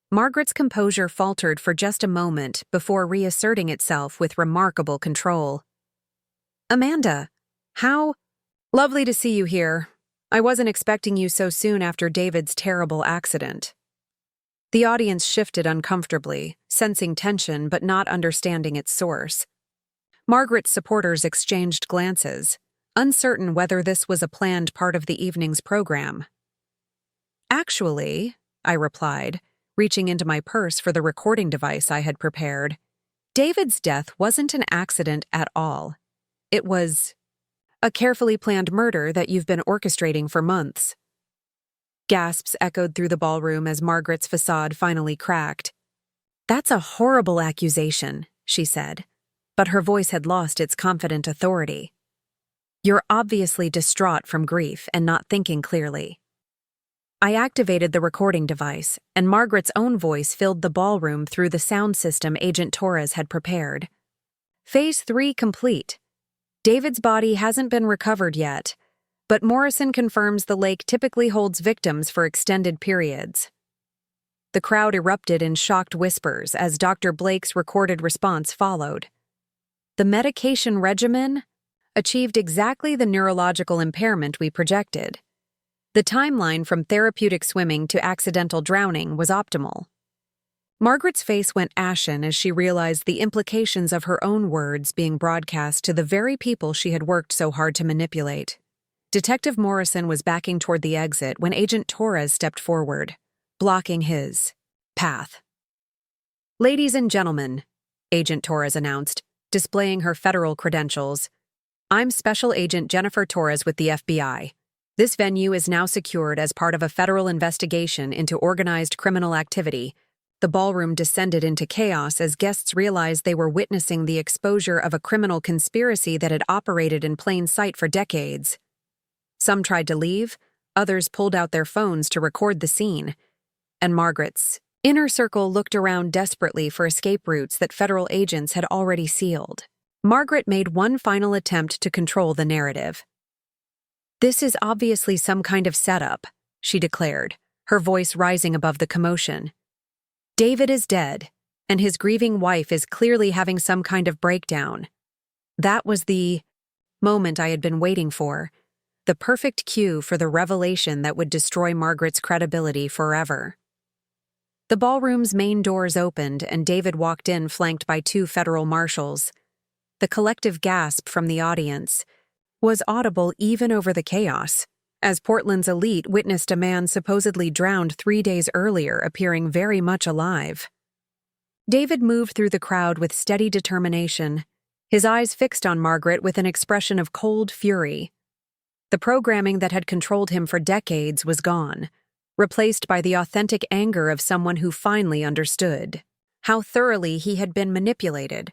Margaret's composure faltered for just a moment before reasserting itself with remarkable control. "Amanda, how lovely to see you here. I wasn't expecting you so soon after David's terrible accident." The audience shifted uncomfortably, sensing tension but not understanding its source. Margaret's supporters exchanged glances, uncertain whether this was a planned part of the evening's program. "Actually," I replied, reaching into my purse for the recording device I had prepared, "David's death wasn't an accident at all. It was a carefully planned murder that you've been orchestrating for months." Gasps echoed through the ballroom as Margaret's facade finally cracked. "That's a horrible accusation," she said, but her voice had lost its confident authority. "You're obviously distraught from grief and not thinking clearly." I activated the recording device, and Margaret's own voice filled the ballroom through the sound system Agent Torres had prepared. "Phase 3 complete. David's body hasn't been recovered yet, but Morrison confirms the lake typically holds victims for extended periods." The crowd erupted in shocked whispers as Dr. Blake's recorded response followed. "The medication regimen achieved exactly the neurological impairment we projected. The timeline from therapeutic swimming to accidental drowning was optimal." Margaret's face went ashen as she realized the implications of her own words being broadcast to the very people she had worked so hard to manipulate. Detective Morrison was backing toward the exit when Agent Torres stepped forward, blocking his path. "Ladies and gentlemen," Agent Torres announced, displaying her federal credentials, "I'm Special Agent Jennifer Torres with the FBI. This venue is now secured as part of a federal investigation into organized criminal activity." The ballroom descended into chaos as guests realized they were witnessing the exposure of a criminal conspiracy that had operated in plain sight for decades. Some tried to leave, others pulled out their phones to record the scene, and Margaret's inner circle looked around desperately for escape routes that federal agents had already sealed. Margaret made one final attempt to control the narrative. "This is obviously some kind of setup," she declared, her voice rising above the commotion. "David is dead, and his grieving wife is clearly having some kind of breakdown. That was the moment I had been waiting for, the perfect cue for the revelation that would destroy Margaret's credibility forever. The ballroom's main doors opened and David walked in flanked by two federal marshals. The collective gasp from the audience was audible even over the chaos, as Portland's elite witnessed a man supposedly drowned 3 days earlier appearing very much alive. David moved through the crowd with steady determination, his eyes fixed on Margaret with an expression of cold fury. The programming that had controlled him for decades was gone, replaced by the authentic anger of someone who finally understood how thoroughly he had been manipulated.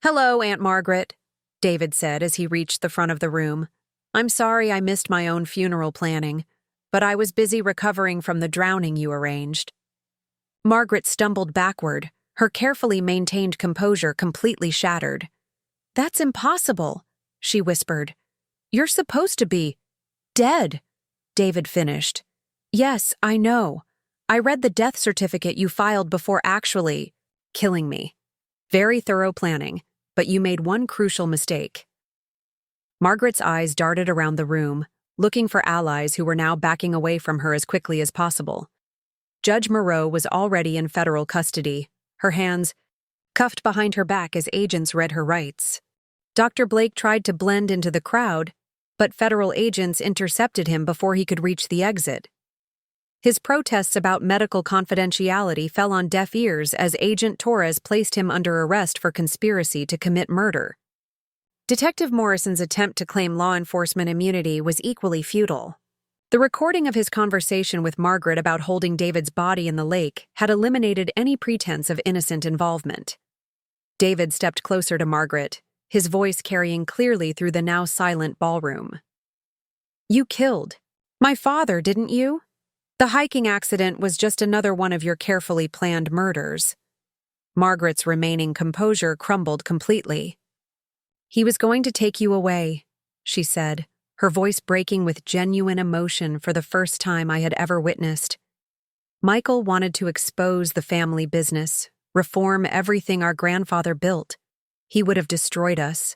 "Hello, Aunt Margaret," David said as he reached the front of the room. "I'm sorry I missed my own funeral planning, but I was busy recovering from the drowning you arranged." Margaret stumbled backward, her carefully maintained composure completely shattered. "That's impossible," she whispered. "You're supposed to be dead," David finished. "Yes, I know. I read the death certificate you filed before actually killing me. Very thorough planning, but you made one crucial mistake." Margaret's eyes darted around the room, looking for allies who were now backing away from her as quickly as possible. Judge Moreau was already in federal custody, her hands cuffed behind her back as agents read her rights. Dr. Blake tried to blend into the crowd, but federal agents intercepted him before he could reach the exit. His protests about medical confidentiality fell on deaf ears as Agent Torres placed him under arrest for conspiracy to commit murder. Detective Morrison's attempt to claim law enforcement immunity was equally futile. The recording of his conversation with Margaret about holding David's body in the lake had eliminated any pretense of innocent involvement. David stepped closer to Margaret, his voice carrying clearly through the now silent ballroom. "You killed my father, didn't you? The hiking accident was just another one of your carefully planned murders." Margaret's remaining composure crumbled completely. "He was going to take you away," she said, her voice breaking with genuine emotion for the first time I had ever witnessed. "Michael wanted to expose the family business, reform everything our grandfather built. He would have destroyed us."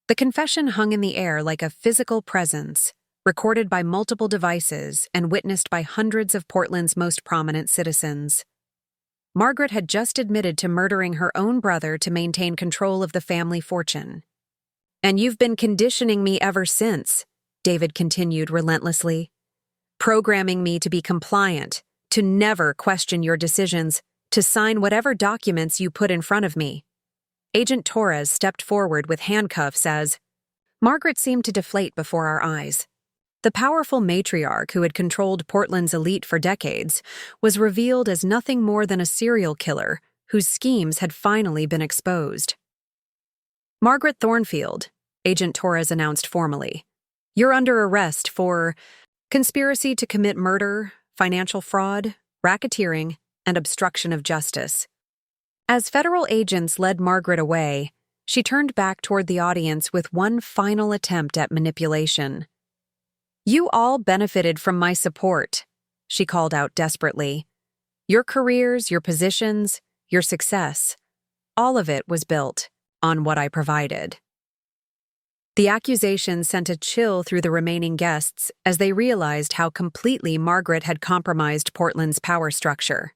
The confession hung in the air like a physical presence, recorded by multiple devices and witnessed by hundreds of Portland's most prominent citizens. Margaret had just admitted to murdering her own brother to maintain control of the family fortune. "And you've been conditioning me ever since," David continued relentlessly. "Programming me to be compliant, to never question your decisions, to sign whatever documents you put in front of me." Agent Torres stepped forward with handcuffs as Margaret seemed to deflate before our eyes. The powerful matriarch who had controlled Portland's elite for decades was revealed as nothing more than a serial killer whose schemes had finally been exposed. "Margaret Thornfield," Agent Torres announced formally, "you're under arrest for conspiracy to commit murder, financial fraud, racketeering, and obstruction of justice." As federal agents led Margaret away, she turned back toward the audience with one final attempt at manipulation. "You all benefited from my support," she called out desperately. "Your careers, your positions, your success, all of it was built on what I provided." The accusation sent a chill through the remaining guests as they realized how completely Margaret had compromised Portland's power structure.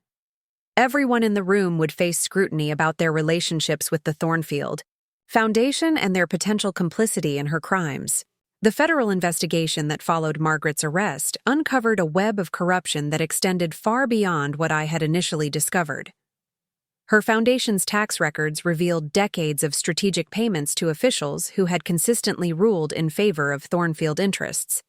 Everyone in the room would face scrutiny about their relationships with the Thornfield Foundation and their potential complicity in her crimes. The federal investigation that followed Margaret's arrest uncovered a web of corruption that extended far beyond what I had initially discovered. Her foundation's tax records revealed decades of strategic payments to officials who had consistently ruled in favor of Thornfield interests.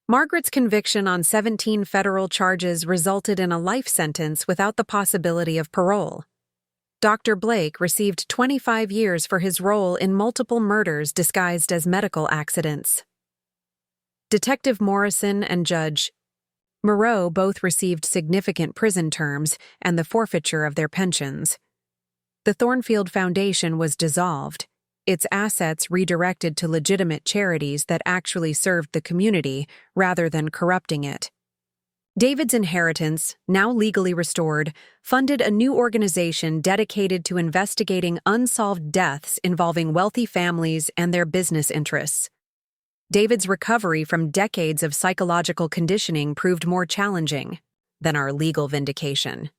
Margaret's conviction on 17 federal charges resulted in a life sentence without the possibility of parole. Dr. Blake received 25 years for his role in multiple murders disguised as medical accidents. Detective Morrison and Judge Moreau both received significant prison terms and the forfeiture of their pensions. The Thornfield Foundation was dissolved, its assets redirected to legitimate charities that actually served the community rather than corrupting it. David's inheritance, now legally restored, funded a new organization dedicated to investigating unsolved deaths involving wealthy families and their business interests. David's recovery from decades of psychological conditioning proved more challenging than our legal vindication.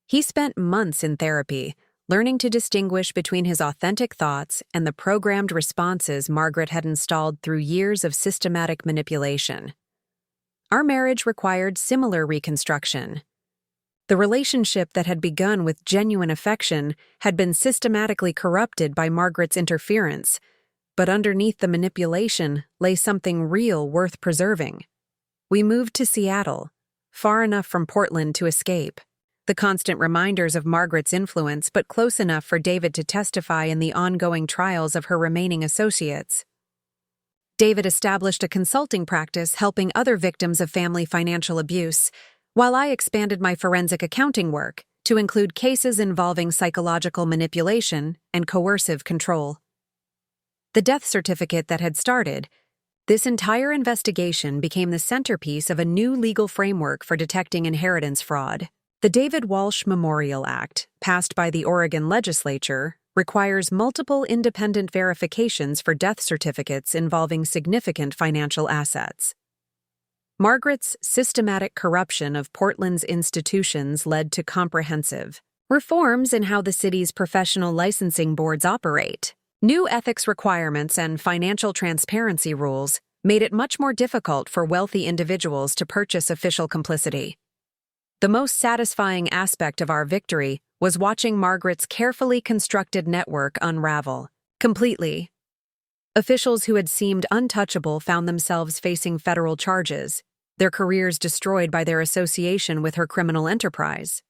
He spent months in therapy, learning to distinguish between his authentic thoughts and the programmed responses Margaret had installed through years of systematic manipulation. Our marriage required similar reconstruction. The relationship that had begun with genuine affection had been systematically corrupted by Margaret's interference, but underneath the manipulation lay something real worth preserving. We moved to Seattle, far enough from Portland to escape. The constant reminders of Margaret's influence, but close enough for David to testify in the ongoing trials of her remaining associates. David established a consulting practice helping other victims of family financial abuse, while I expanded my forensic accounting work to include cases involving psychological manipulation and coercive control. The death certificate that had started, this entire investigation became the centerpiece of a new legal framework for detecting inheritance fraud. The David Walsh Memorial Act, passed by the Oregon legislature, requires multiple independent verifications for death certificates involving significant financial assets. Margaret's systematic corruption of Portland's institutions led to comprehensive reforms in how the city's professional licensing boards operate. New ethics requirements and financial transparency rules made it much more difficult for wealthy individuals to purchase official complicity. The most satisfying aspect of our victory was watching Margaret's carefully constructed network unravel completely. Officials who had seemed untouchable found themselves facing federal charges, their careers destroyed by their association with her criminal enterprise.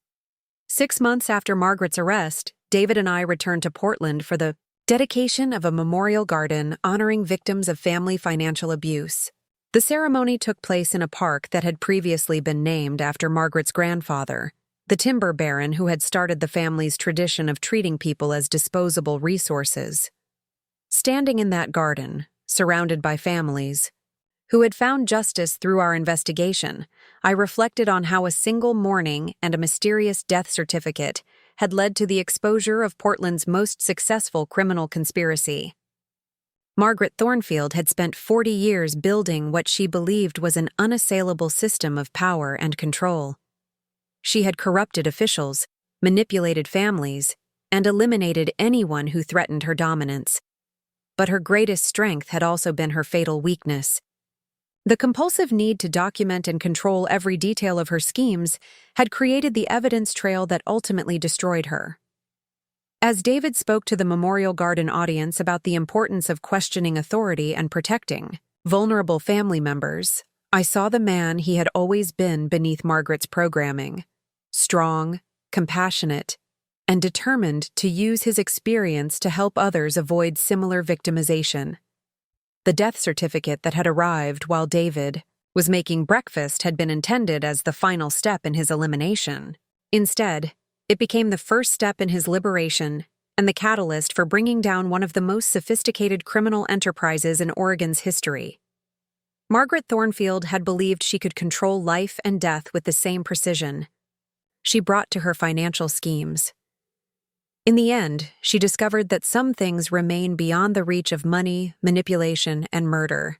6 months after Margaret's arrest, David and I returned to Portland for the dedication of a memorial garden honoring victims of family financial abuse. The ceremony took place in a park that had previously been named after Margaret's grandfather, the timber baron who had started the family's tradition of treating people as disposable resources. Standing in that garden, surrounded by families who had found justice through our investigation, I reflected on how a single morning and a mysterious death certificate had led to the exposure of Portland's most successful criminal conspiracy. Margaret Thornfield had spent 40 years building what she believed was an unassailable system of power and control. She had corrupted officials, manipulated families, and eliminated anyone who threatened her dominance. But her greatest strength had also been her fatal weakness. The compulsive need to document and control every detail of her schemes had created the evidence trail that ultimately destroyed her. As David spoke to the Memorial Garden audience about the importance of questioning authority and protecting vulnerable family members, I saw the man he had always been beneath Margaret's programming, strong, compassionate, and determined to use his experience to help others avoid similar victimization. The death certificate that had arrived while David was making breakfast had been intended as the final step in his elimination. Instead, it became the first step in his liberation and the catalyst for bringing down one of the most sophisticated criminal enterprises in Oregon's history. Margaret Thornfield had believed she could control life and death with the same precision she brought to her financial schemes. In the end, she discovered that some things remain beyond the reach of money, manipulation, and murder.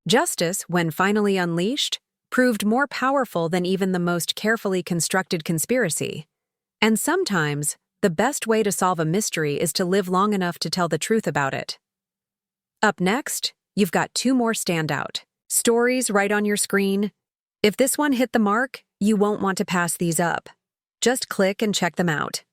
Justice, when finally unleashed, proved more powerful than even the most carefully constructed conspiracy. And sometimes, the best way to solve a mystery is to live long enough to tell the truth about it. Up next, you've got 2 more standout stories right on your screen. If this one hit the mark, you won't want to pass these up. Just click and check them out.